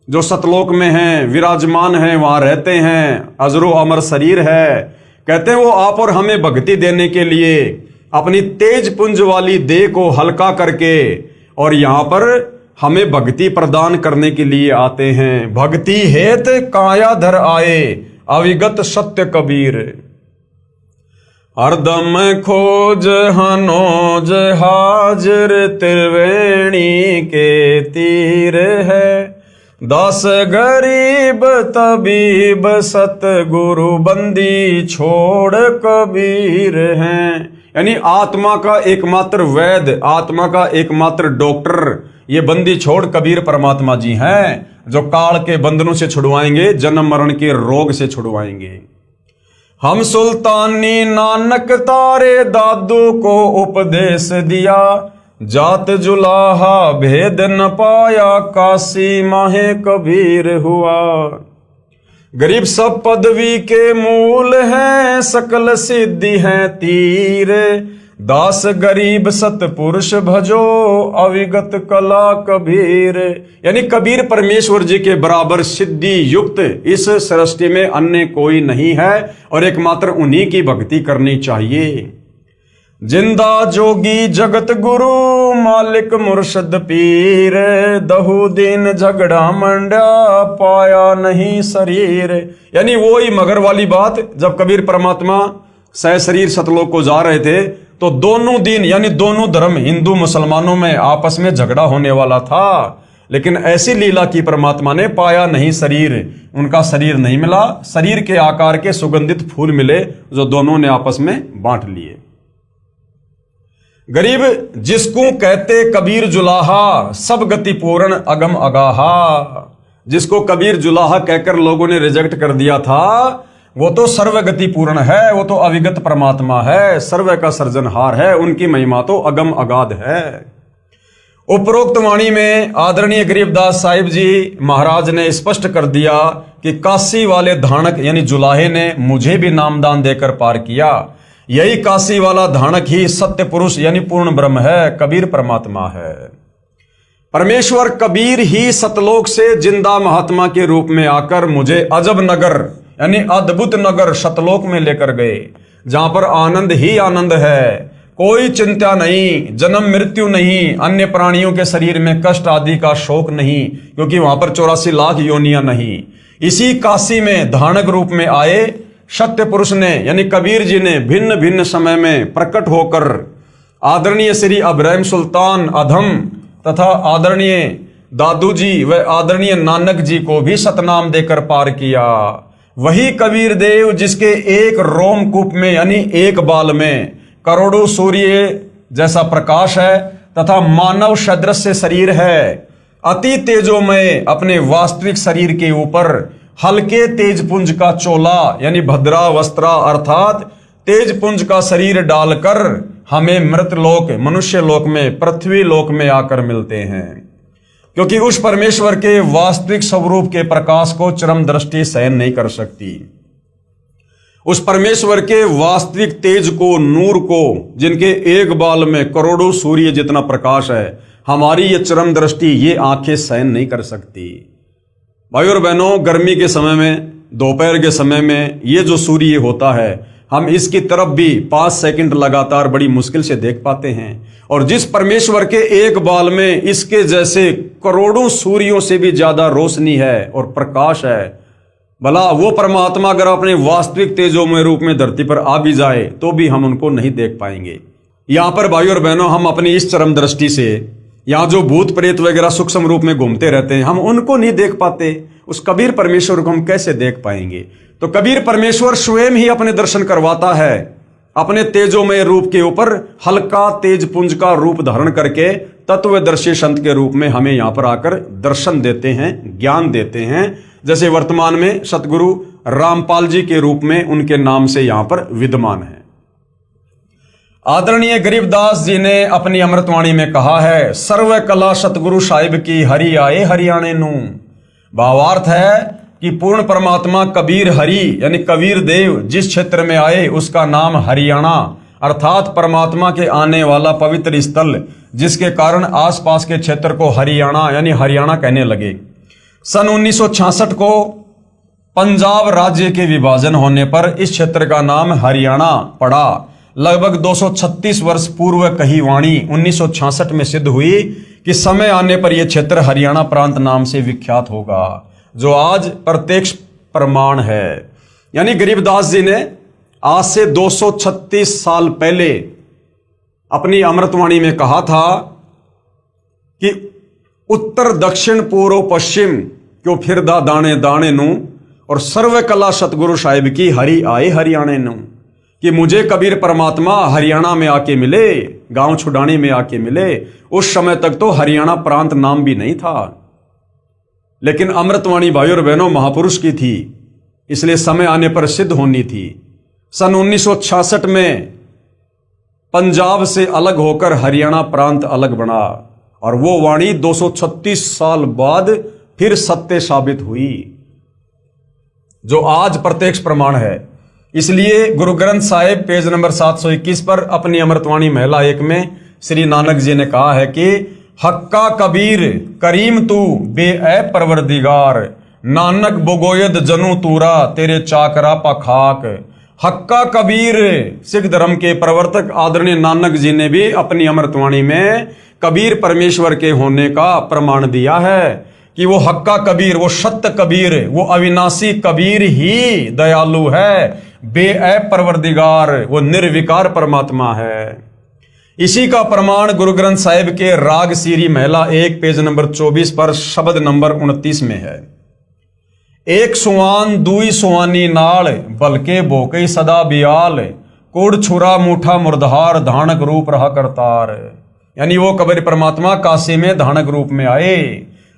जो सतलोक में हैं, विराजमान हैं, वहां रहते हैं, अजरो अमर शरीर है। कहते हैं वो आप और हमें भक्ति देने के लिए अपनी तेज पुंज वाली देह को हल्का करके और यहां पर हमें भक्ति प्रदान करने के लिए आते हैं। भक्ति हेत काया धर आए, अविगत सत्य कबीर। हरदम खोज हनोज हाजिर, त्रिवेणी के तीर है, दास गरीब तबीब सतगुरु बंदी छोड़ कबीर हैं। यानी आत्मा का एकमात्र वैद्य, आत्मा का एकमात्र डॉक्टर ये बंदी छोड़ कबीर परमात्मा जी हैं, जो काल के बंधनों से छुड़वाएंगे, जन्म मरण के रोग से छुड़वाएंगे। हम सुल्तानी नानक तारे दादू को उपदेश दिया, जात जुलाहा भेद न पाया, काशी माहे कबीर हुआ। गरीब सब पदवी के मूल हैं, सकल सिद्धि हैं तीर, दास गरीब सतपुरुष भजो, अविगत कला कबीर। यानी कबीर परमेश्वर जी के बराबर सिद्धि युक्त इस सृष्टि में अन्य कोई नहीं है, और एकमात्र उन्हीं की भक्ति करनी चाहिए। जिंदा जोगी जगत गुरु, मालिक मुर्शद पीर, दहु दिन झगड़ा मंडा, पाया नहीं शरीर। यानी वो ही मगर वाली बात, जब कबीर परमात्मा सह शरीर सतलोक को जा रहे थे तो दोनों दिन यानी दोनों धर्म हिंदू मुसलमानों में आपस में झगड़ा होने वाला था, लेकिन ऐसी लीला की परमात्मा ने, पाया नहीं शरीर, उनका शरीर नहीं मिला, शरीर के आकार के सुगंधित फूल मिले जो दोनों ने आपस में बांट लिए। गरीब जिसको कहते कबीर जुलाहा, सब गति पूर्ण अगम अगाहा। जिसको कबीर जुलाहा कहकर लोगों ने रिजेक्ट कर दिया था, वो तो सर्वगति पूर्ण है, वो तो अविगत परमात्मा है, सर्व का सर्जनहार है, उनकी महिमा तो अगम अगाध है। उपरोक्त वाणी में आदरणीय गरीबदास साहिब जी महाराज ने स्पष्ट कर दिया कि काशी वाले धानक यानी जुलाहे ने मुझे भी नामदान देकर पार किया। यही काशी वाला धानक ही सत्य पुरुष यानी पूर्ण ब्रह्म है, कबीर परमात्मा है। परमेश्वर कबीर ही सतलोक से जिंदा महात्मा के रूप में आकर मुझे अजब नगर यानी अद्भुत नगर सतलोक में लेकर गए, जहां पर आनंद ही आनंद है, कोई चिंता नहीं, जन्म मृत्यु नहीं, अन्य प्राणियों के शरीर में कष्ट आदि का शोक नहीं, क्योंकि वहां पर 84 लाख योनियां नहीं। इसी काशी में धानक रूप में आए सत्य पुरुष ने यानी कबीर जी ने भिन्न भिन्न समय में प्रकट होकर आदरणीय श्री अब्राहिम सुल्तान अधम तथा आदरणीय दादू जी व आदरणीय नानक जी को भी सतनाम देकर पार किया। वही कबीर देव जिसके एक रोमकूप में यानी एक बाल में करोड़ों सूर्य जैसा प्रकाश है तथा मानव सदृश शरीर है। अति तेजोमय अपने वास्तविक शरीर के ऊपर हल्के तेजपुंज का चोला यानी भद्रा वस्त्रा अर्थात तेजपुंज का शरीर डालकर हमें मृतलोक मनुष्य लोक में पृथ्वी लोक में आकर मिलते हैं, क्योंकि उस परमेश्वर के वास्तविक स्वरूप के प्रकाश को चरम दृष्टि सहन नहीं कर सकती। उस परमेश्वर के वास्तविक तेज को, नूर को, जिनके एक बाल में करोड़ों सूर्य जितना प्रकाश है, हमारी ये चरम दृष्टि, ये आंखें सहन नहीं कर सकती। भाई और बहनों, गर्मी के समय में, दोपहर के समय में ये जो सूर्य होता है, हम इसकी तरफ भी 5 सेकंड लगातार बड़ी मुश्किल से देख पाते हैं। और जिस परमेश्वर के एक बाल में इसके जैसे करोड़ों सूर्यों से भी ज्यादा रोशनी है और प्रकाश है, भला वो परमात्मा अगर अपने वास्तविक तेजोमय रूप में धरती पर आ भी जाए तो भी हम उनको नहीं देख पाएंगे। यहां पर भाई और बहनों, हम अपनी इस चरम दृष्टि से यहाँ जो भूत प्रेत वगैरह सूक्ष्म रूप में घूमते रहते हैं, हम उनको नहीं देख पाते। उस कबीर परमेश्वर को हम कैसे देख पाएंगे? तो कबीर परमेश्वर स्वयं ही अपने दर्शन करवाता है, अपने तेजोमय रूप के ऊपर हल्का तेजपुंज का रूप धारण करके तत्वदर्शी संत के रूप में हमें यहां पर आकर दर्शन देते हैं, ज्ञान देते हैं। जैसे वर्तमान में सतगुरु रामपाल जी के रूप में उनके नाम से यहां पर विद्यमान है। आदरणीय गरीबदास जी ने अपनी अमृतवाणी में कहा है, सर्व कला सतगुरु साहिब की हरि आए हरियाणे नू। भावार्थ है कि पूर्ण परमात्मा कबीर हरि यानी कबीर देव जिस क्षेत्र में आए उसका नाम हरियाणा अर्थात परमात्मा के आने वाला पवित्र स्थल, जिसके कारण आसपास के क्षेत्र को हरियाणा यानी हरियाणा कहने लगे। सन 1966 को पंजाब राज्य के विभाजन होने पर इस क्षेत्र का नाम हरियाणा पड़ा। लगभग 236 वर्ष पूर्व कही वाणी 1966 में सिद्ध हुई कि समय आने पर यह क्षेत्र हरियाणा प्रांत नाम से विख्यात होगा, जो आज प्रत्यक्ष प्रमाण है। यानी गरीबदास जी ने आज से 236 साल पहले अपनी अमृतवाणी में कहा था कि उत्तर दक्षिण पूर्व पश्चिम क्यों फिरदा दाने दाने नू और सर्व कला सतगुरु साहिब की हरि आए हरियाणे नू, कि मुझे कबीर परमात्मा हरियाणा में आके मिले, गांव छुडानी में आके मिले। उस समय तक तो हरियाणा प्रांत नाम भी नहीं था, लेकिन अमृतवाणी भाई और बहनों महापुरुष की थी, इसलिए समय आने पर सिद्ध होनी थी। सन 1966 में पंजाब से अलग होकर हरियाणा प्रांत अलग बना और वो वाणी 236 साल बाद फिर सत्य साबित हुई, जो आज प्रत्यक्ष प्रमाण है। इसलिए गुरु ग्रंथ साहिब पेज नंबर 721 पर अपनी अमृतवाणी महिला 1 में श्री नानक जी ने कहा है कि हक्का कबीर करीम तू बे परवरदिगार, नानक बोगोयद जनु तूरा तेरे चाकरा पखाक। हक्का कबीर सिख धर्म के प्रवर्तक आदरणीय नानक जी ने भी अपनी अमृतवाणी में कबीर परमेश्वर के होने का प्रमाण दिया है कि वो हक्का कबीर, वो सत्य कबीर, वो अविनाशी कबीर ही दयालु है, बेऐब परवरदिगार, वो निर्विकार परमात्मा है। इसी का प्रमाण गुरु ग्रंथ साहिब के राग सीरी महिला 1 पेज नंबर 24 पर शब्द नंबर 29 में है। एक सुवान दुई सुवानी नाल बलके बोकई सदा बियाल, कुड़ छुरा मूठा मुर्दहार धानक रूप रहा करतार। यानी वो कबीर परमात्मा काशी में धानक रूप में आए,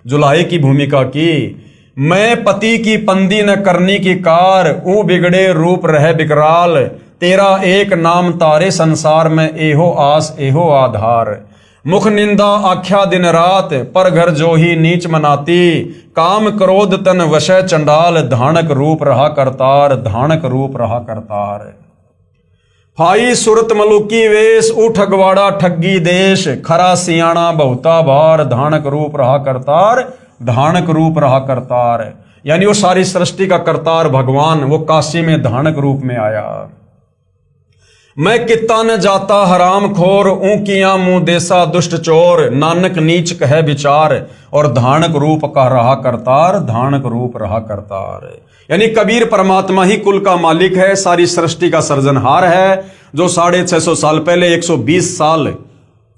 जुलाहे की भूमिका की। मैं पति की पंदी न करनी की कार, ऊ बिगड़े रूप रहे बिकराल, तेरा एक नाम तारे संसार में एहो आस एहो आधार। मुख निंदा आख्या दिन रात, पर घर जो ही नीच मनाती, काम क्रोध तन वशय चंडाल, धानक रूप रहा करतार, धानक रूप रहा करतार। फाई सुरत मलुकी वेश, उठ अगवाड़ा ठग्गी देश, खरा सियाणा बहुता बार, धानक रूप रहा करतार, धानक रूप रहा करतार। यानी वो सारी सृष्टि का करतार भगवान वो काशी में धानक रूप में आया। मैं कित्ता न जाता हराम खोर, ऊंकियां मुंह देसा दुष्ट चोर, नानक नीच कहे विचार, और धानक रूप का रहा करतार, धानक रूप रहा करतार। यानी कबीर परमात्मा ही कुल का मालिक है, सारी सृष्टि का सर्जनहार है, जो 650 साल पहले 120 साल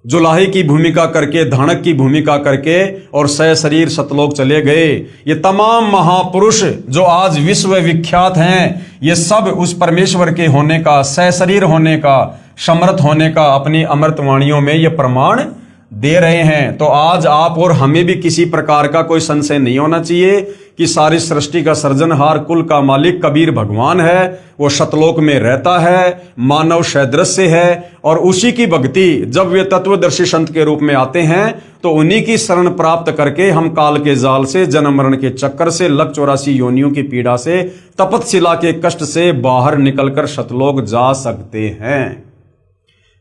जुलाहे की भूमिका करके, धानक की भूमिका करके और सह शरीर सतलोक चले गए। ये तमाम महापुरुष जो आज विश्व विख्यात हैं, ये सब उस परमेश्वर के होने का, सह शरीर होने का, समर्थ होने का अपनी अमृत वाणियों में ये प्रमाण दे रहे हैं। तो आज आप और हमें भी किसी प्रकार का कोई संशय नहीं होना चाहिए कि सारी सृष्टि का सृजनहार, कुल का मालिक कबीर भगवान है। वो सतलोक में रहता है, मानव सदृश्य है, और उसी की भक्ति जब वे तत्वदर्शी संत के रूप में आते हैं तो उन्हीं की शरण प्राप्त करके हम काल के जाल से, जन्म मरण के चक्कर से, लक 84 योनियों की पीड़ा से, तपतशिला के कष्ट से बाहर निकलकर सतलोक जा सकते हैं।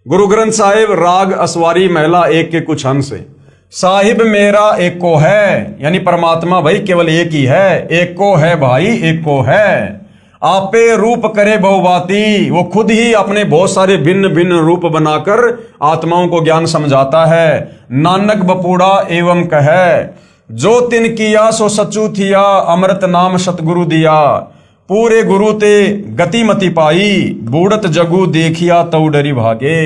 गुरु ग्रंथ साहिब राग असवारी महिला 1 के कुछ अंश से, साहिब मेरा एक को है, यानी परमात्मा भाई केवल एक ही है, एक को है भाई एक को है। आपे रूप करे बहुबाती, वो खुद ही अपने बहुत सारे भिन्न भिन्न रूप बनाकर आत्माओं को ज्ञान समझाता है। नानक बपूड़ा एवं कहे, जो तिन किया सो सचू थिया, अमृत नाम सतगुरु दिया। पूरे गुरु ते गति मति पाई, बूढ़त जगू देखिया तऊ डरी भागे।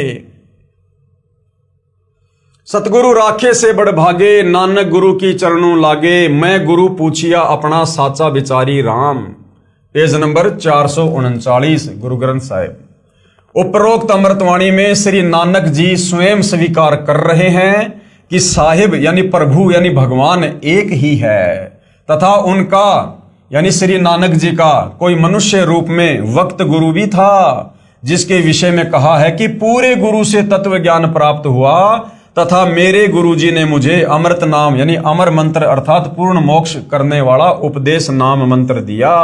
सतगुरु राखे से बड़ भागे, नानक गुरु की चरणों लागे। मैं गुरु पूछिया अपना साचा विचारी राम। Page number 439 Guru Granth Sahib. उपरोक्त अमृतवाणी में श्री नानक जी स्वयं स्वीकार कर रहे हैं कि साहिब यानी प्रभु यानी भगवान एक ही है, तथा उनका यानी श्री नानक जी का कोई मनुष्य रूप में वक्त गुरु भी था, जिसके विषय में कहा है कि पूरे गुरु से तत्व ज्ञान प्राप्त हुआ, तथा मेरे गुरु जी ने मुझे अमृत नाम यानी अमर मंत्र अर्थात पूर्ण मोक्ष करने वाला उपदेश नाम मंत्र दिया।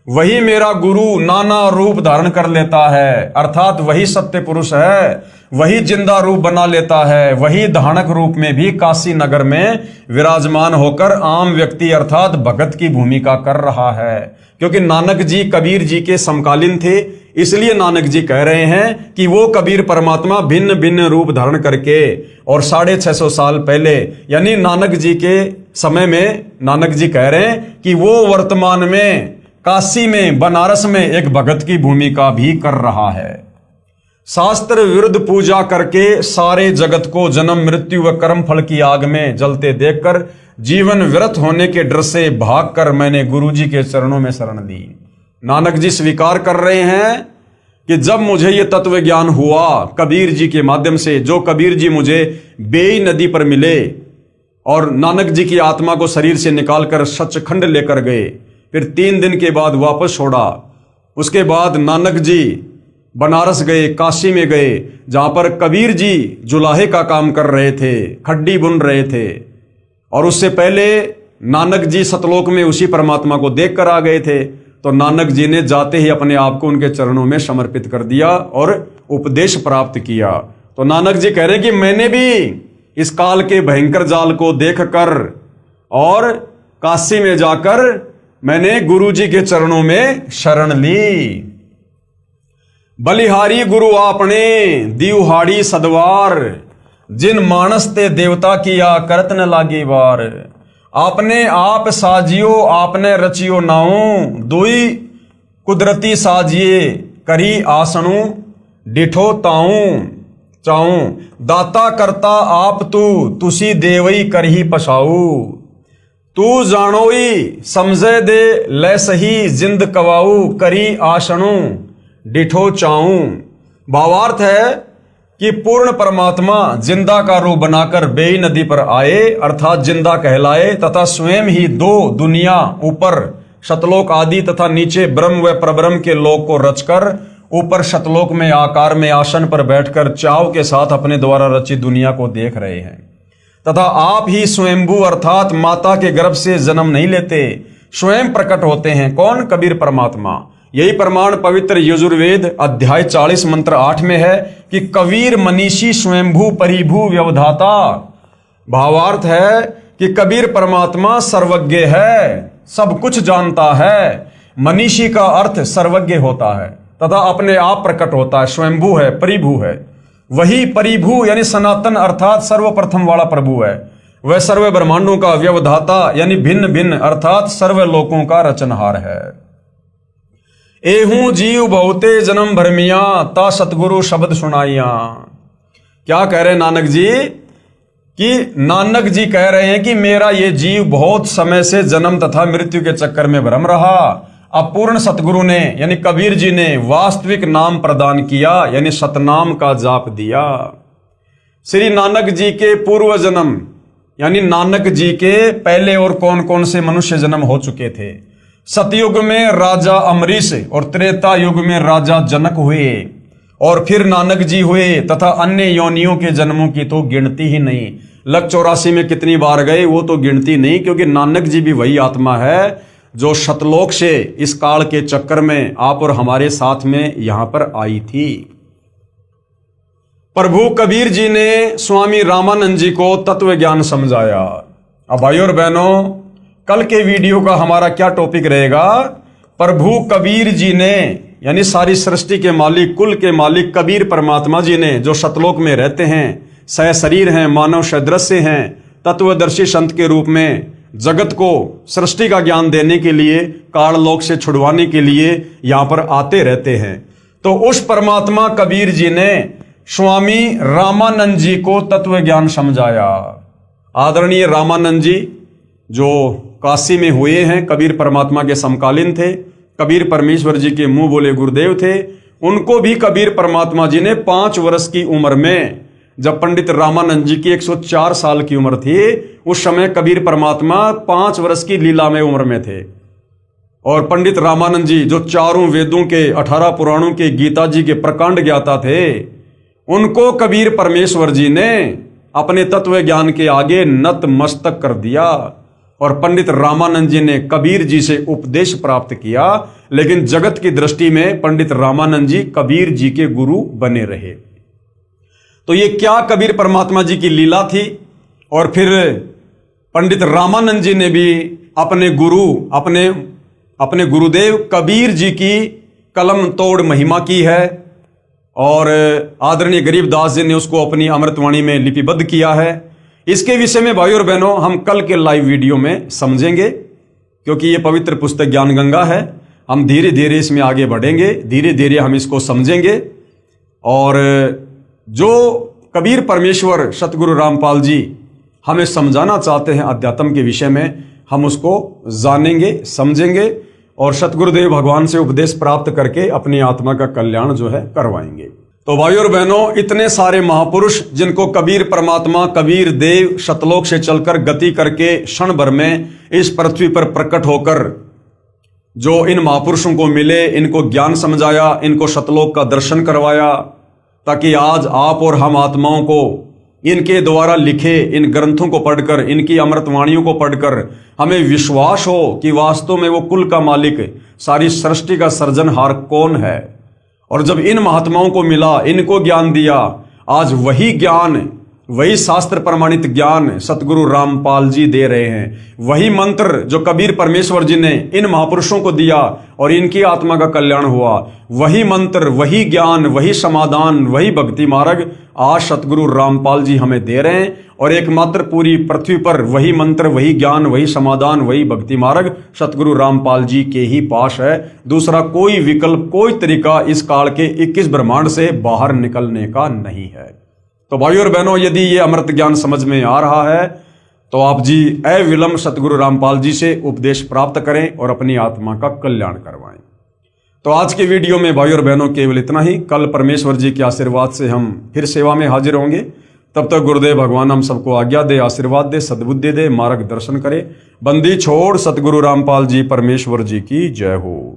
वही मेरा गुरु नाना रूप धारण कर लेता है, अर्थात वही सत्य पुरुष है, वही जिंदा रूप बना लेता है, वही धानक रूप में भी काशी नगर में विराजमान होकर आम व्यक्ति अर्थात भगत की भूमिका कर रहा है। क्योंकि नानक जी कबीर जी के समकालीन थे, इसलिए नानक जी कह रहे हैं कि वो कबीर परमात्मा भिन्न भिन्न रूप धारण करके, और 650 साल पहले यानी नानक जी के समय में नानक जी कह रहे हैं कि वो वर्तमान में काशी में, बनारस में एक भगत की भूमिका भी कर रहा है। शास्त्र विरुद्ध पूजा करके सारे जगत को जन्म मृत्यु व कर्म फल की आग में जलते देखकर जीवन व्यर्थ होने के डर से भागकर मैंने गुरुजी के चरणों में शरण ली। नानक जी स्वीकार कर रहे हैं कि जब मुझे ये तत्व ज्ञान हुआ कबीर जी के माध्यम से, जो कबीर जी मुझे बेई नदी पर मिले और नानक जी की आत्मा को शरीर से निकालकर सचखंड लेकर गए, फिर 3 दिन के बाद वापस छोड़ा। उसके बाद नानक जी बनारस गए, काशी में गए, जहां पर कबीर जी जुलाहे का काम कर रहे थे, खड्डी बुन रहे थे, और उससे पहले नानक जी सतलोक में उसी परमात्मा को देख कर आ गए थे। तो नानक जी ने जाते ही अपने आप को उनके चरणों में समर्पित कर दिया और उपदेश प्राप्त किया। तो नानक जी कह रहे हैं कि मैंने भी इस काल के भयंकर जाल को देखकर और काशी में जाकर मैंने गुरु जी के चरणों में शरण ली। बलिहारी गुरु आपने दिवहाड़ी सदवार, जिन मानस ते देवता किया करत न लागी वार। आपने आप साजियो आपने रचियो नाऊ, दुई कुदरती साजिए करी आसणु डिठो ताऊ चाऊ। दाता करता आप तू तुसी देवई करही पछाऊ। तू जानोई समझे दे ले सही जिंद कवाऊ, करी आसणु डिठो चाऊ। भावार्थ है कि पूर्ण परमात्मा जिंदा का रूप बनाकर बेई नदी पर आए, अर्थात जिंदा कहलाए, तथा स्वयं ही 2 दुनिया, ऊपर शतलोक आदि तथा नीचे ब्रह्म व परब्रह्म के लोक को रचकर ऊपर शतलोक में आकार में आसन पर बैठकर चाव के साथ अपने द्वारा रचित दुनिया को देख रहे हैं। तथा आप ही स्वयंभू अर्थात माता के गर्भ से जन्म नहीं लेते, स्वयं प्रकट होते हैं। कौन? कबीर परमात्मा। यही प्रमाण पवित्र यजुर्वेद अध्याय 40 मंत्र 8 में है कि कबीर मनीषी स्वयंभू परिभू व्यवधाता। भावार्थ है कि कबीर परमात्मा सर्वज्ञ है, सब कुछ जानता है। मनीषी का अर्थ सर्वज्ञ होता है तथा अपने आप प्रकट होता है, स्वयंभू है, परिभू है। वही परिभू यानी सनातन अर्थात सर्वप्रथम वाला प्रभु है। वह सर्व ब्रह्मांडों का व्यवधाता यानी भिन्न भिन्न अर्थात सर्व लोकों का रचनहार है। एहू जीव बहुते जन्म भरमिया, ता सतगुरु शब्द सुनाइया। क्या कह रहे नानक जी? कि नानक जी कह रहे हैं कि मेरा ये जीव बहुत समय से जन्म तथा मृत्यु के चक्कर में भ्रम रहा। अब पूर्ण सतगुरु ने यानी कबीर जी ने वास्तविक नाम प्रदान किया, यानी सतनाम का जाप दिया। श्री नानक जी के पूर्व जन्म यानी नानक जी के पहले और कौन कौन से मनुष्य जन्म हो चुके थे। सतयुग में राजा अमरीश और त्रेता युग में राजा जनक हुए और फिर नानक जी हुए, तथा अन्य योनियों के जन्मों की तो गिनती ही नहीं। लग 84 में कितनी बार गए वो तो गिनती नहीं, क्योंकि नानक जी भी वही आत्मा है जो शतलोक से इस काल के चक्कर में आप और हमारे साथ में यहां पर आई थी। प्रभु कबीर जी ने स्वामी रामानंद जी को तत्व ज्ञान समझाया। अब भाइयों और बहनों, कल के वीडियो का हमारा क्या टॉपिक रहेगा? प्रभु कबीर जी ने यानी सारी सृष्टि के मालिक, कुल के मालिक कबीर परमात्मा जी ने, जो सतलोक में रहते हैं, सह शरीर हैं, मानव सदृश्य हैं, तत्वदर्शी संत के रूप में जगत को सृष्टि का ज्ञान देने के लिए, काललोक से छुड़वाने के लिए यहां पर आते रहते हैं। तो उस परमात्मा कबीर जी ने स्वामी रामानंद जी को तत्व ज्ञान समझाया। आदरणीय रामानंद जी जो काशी में हुए हैं, कबीर परमात्मा के समकालीन थे, कबीर परमेश्वर जी के मुंह बोले गुरुदेव थे। उनको भी कबीर परमात्मा जी ने 5 वर्ष की उम्र में, जब पंडित रामानंद जी की 104 साल की उम्र थी, उस समय कबीर परमात्मा 5 वर्ष की लीला में उम्र में थे। और पंडित रामानंद जी जो चारों वेदों के, 18 पुराणों के, गीता जी के प्रकांड ज्ञाता थे, उनको कबीर परमेश्वर जी ने अपने तत्व ज्ञान के आगे नत मस्तक कर दिया और पंडित रामानंद जी ने कबीर जी से उपदेश प्राप्त किया। लेकिन जगत की दृष्टि में पंडित रामानंद जी कबीर जी के गुरु बने रहे। तो ये क्या कबीर परमात्मा जी की लीला थी। और फिर पंडित रामानंद जी ने भी अपने गुरु, अपने गुरुदेव कबीर जी की कलम तोड़ महिमा की है और आदरणीय गरीबदास जी ने उसको अपनी अमृतवाणी में लिपिबद्ध किया है। इसके विषय में भाइयों और बहनों हम कल के लाइव वीडियो में समझेंगे, क्योंकि ये पवित्र पुस्तक ज्ञान गंगा है। हम धीरे धीरे इसमें आगे बढ़ेंगे, धीरे धीरे हम इसको समझेंगे। और जो कबीर परमेश्वर सतगुरु रामपाल जी हमें समझाना चाहते हैं अध्यात्म के विषय में, हम उसको जानेंगे, समझेंगे और सतगुरुदेव भगवान से उपदेश प्राप्त करके अपनी आत्मा का कल्याण जो है करवाएंगे। तो भाइयों और बहनों, इतने सारे महापुरुष जिनको कबीर परमात्मा, कबीर देव सतलोक से चलकर गति करके क्षण भर में इस पृथ्वी पर प्रकट होकर जो इन महापुरुषों को मिले, इनको ज्ञान समझाया, इनको सतलोक का दर्शन करवाया, ताकि आज आप और हम आत्माओं को इनके द्वारा लिखे इन ग्रंथों को पढ़कर, इनकी अमृतवाणियों को पढ़कर हमें विश्वास हो कि वास्तव में वो कुल का मालिक, सारी सृष्टि का सृजनहार कौन है। और जब इन महात्माओं को मिला, इनको ज्ञान दिया, आज वही ज्ञान, वही शास्त्र प्रमाणित ज्ञान सतगुरु रामपाल जी दे रहे हैं। वही मंत्र जो कबीर परमेश्वर जी ने इन महापुरुषों को दिया और इनकी आत्मा का कल्याण हुआ, वही मंत्र, वही ज्ञान, वही समाधान, वही भक्ति मार्ग आज सतगुरु रामपाल जी हमें दे रहे हैं। और एकमात्र पूरी पृथ्वी पर वही मंत्र, वही ज्ञान, वही समाधान, वही भक्ति मार्ग सतगुरु रामपाल जी के ही पास है। दूसरा कोई विकल्प, कोई तरीका इस काल के 21 ब्रह्मांड से बाहर निकलने का नहीं है। तो भाइयों और बहनों, यदि ये अमृत ज्ञान समझ में आ रहा है तो आप जी अविलंब सतगुरु रामपाल जी से उपदेश प्राप्त करें और अपनी आत्मा का कल्याण करवाएं। तो आज के वीडियो में भाइयों और बहनों केवल इतना ही। कल परमेश्वर जी के आशीर्वाद से हम फिर सेवा में हाजिर होंगे। तब तक गुरुदेव भगवान हम सबको आज्ञा दे, आशीर्वाद दे, सद्बुद्धि दे, मार्गदर्शन करे। बंदी छोड़ सतगुरु रामपाल जी परमेश्वर जी की जय हो।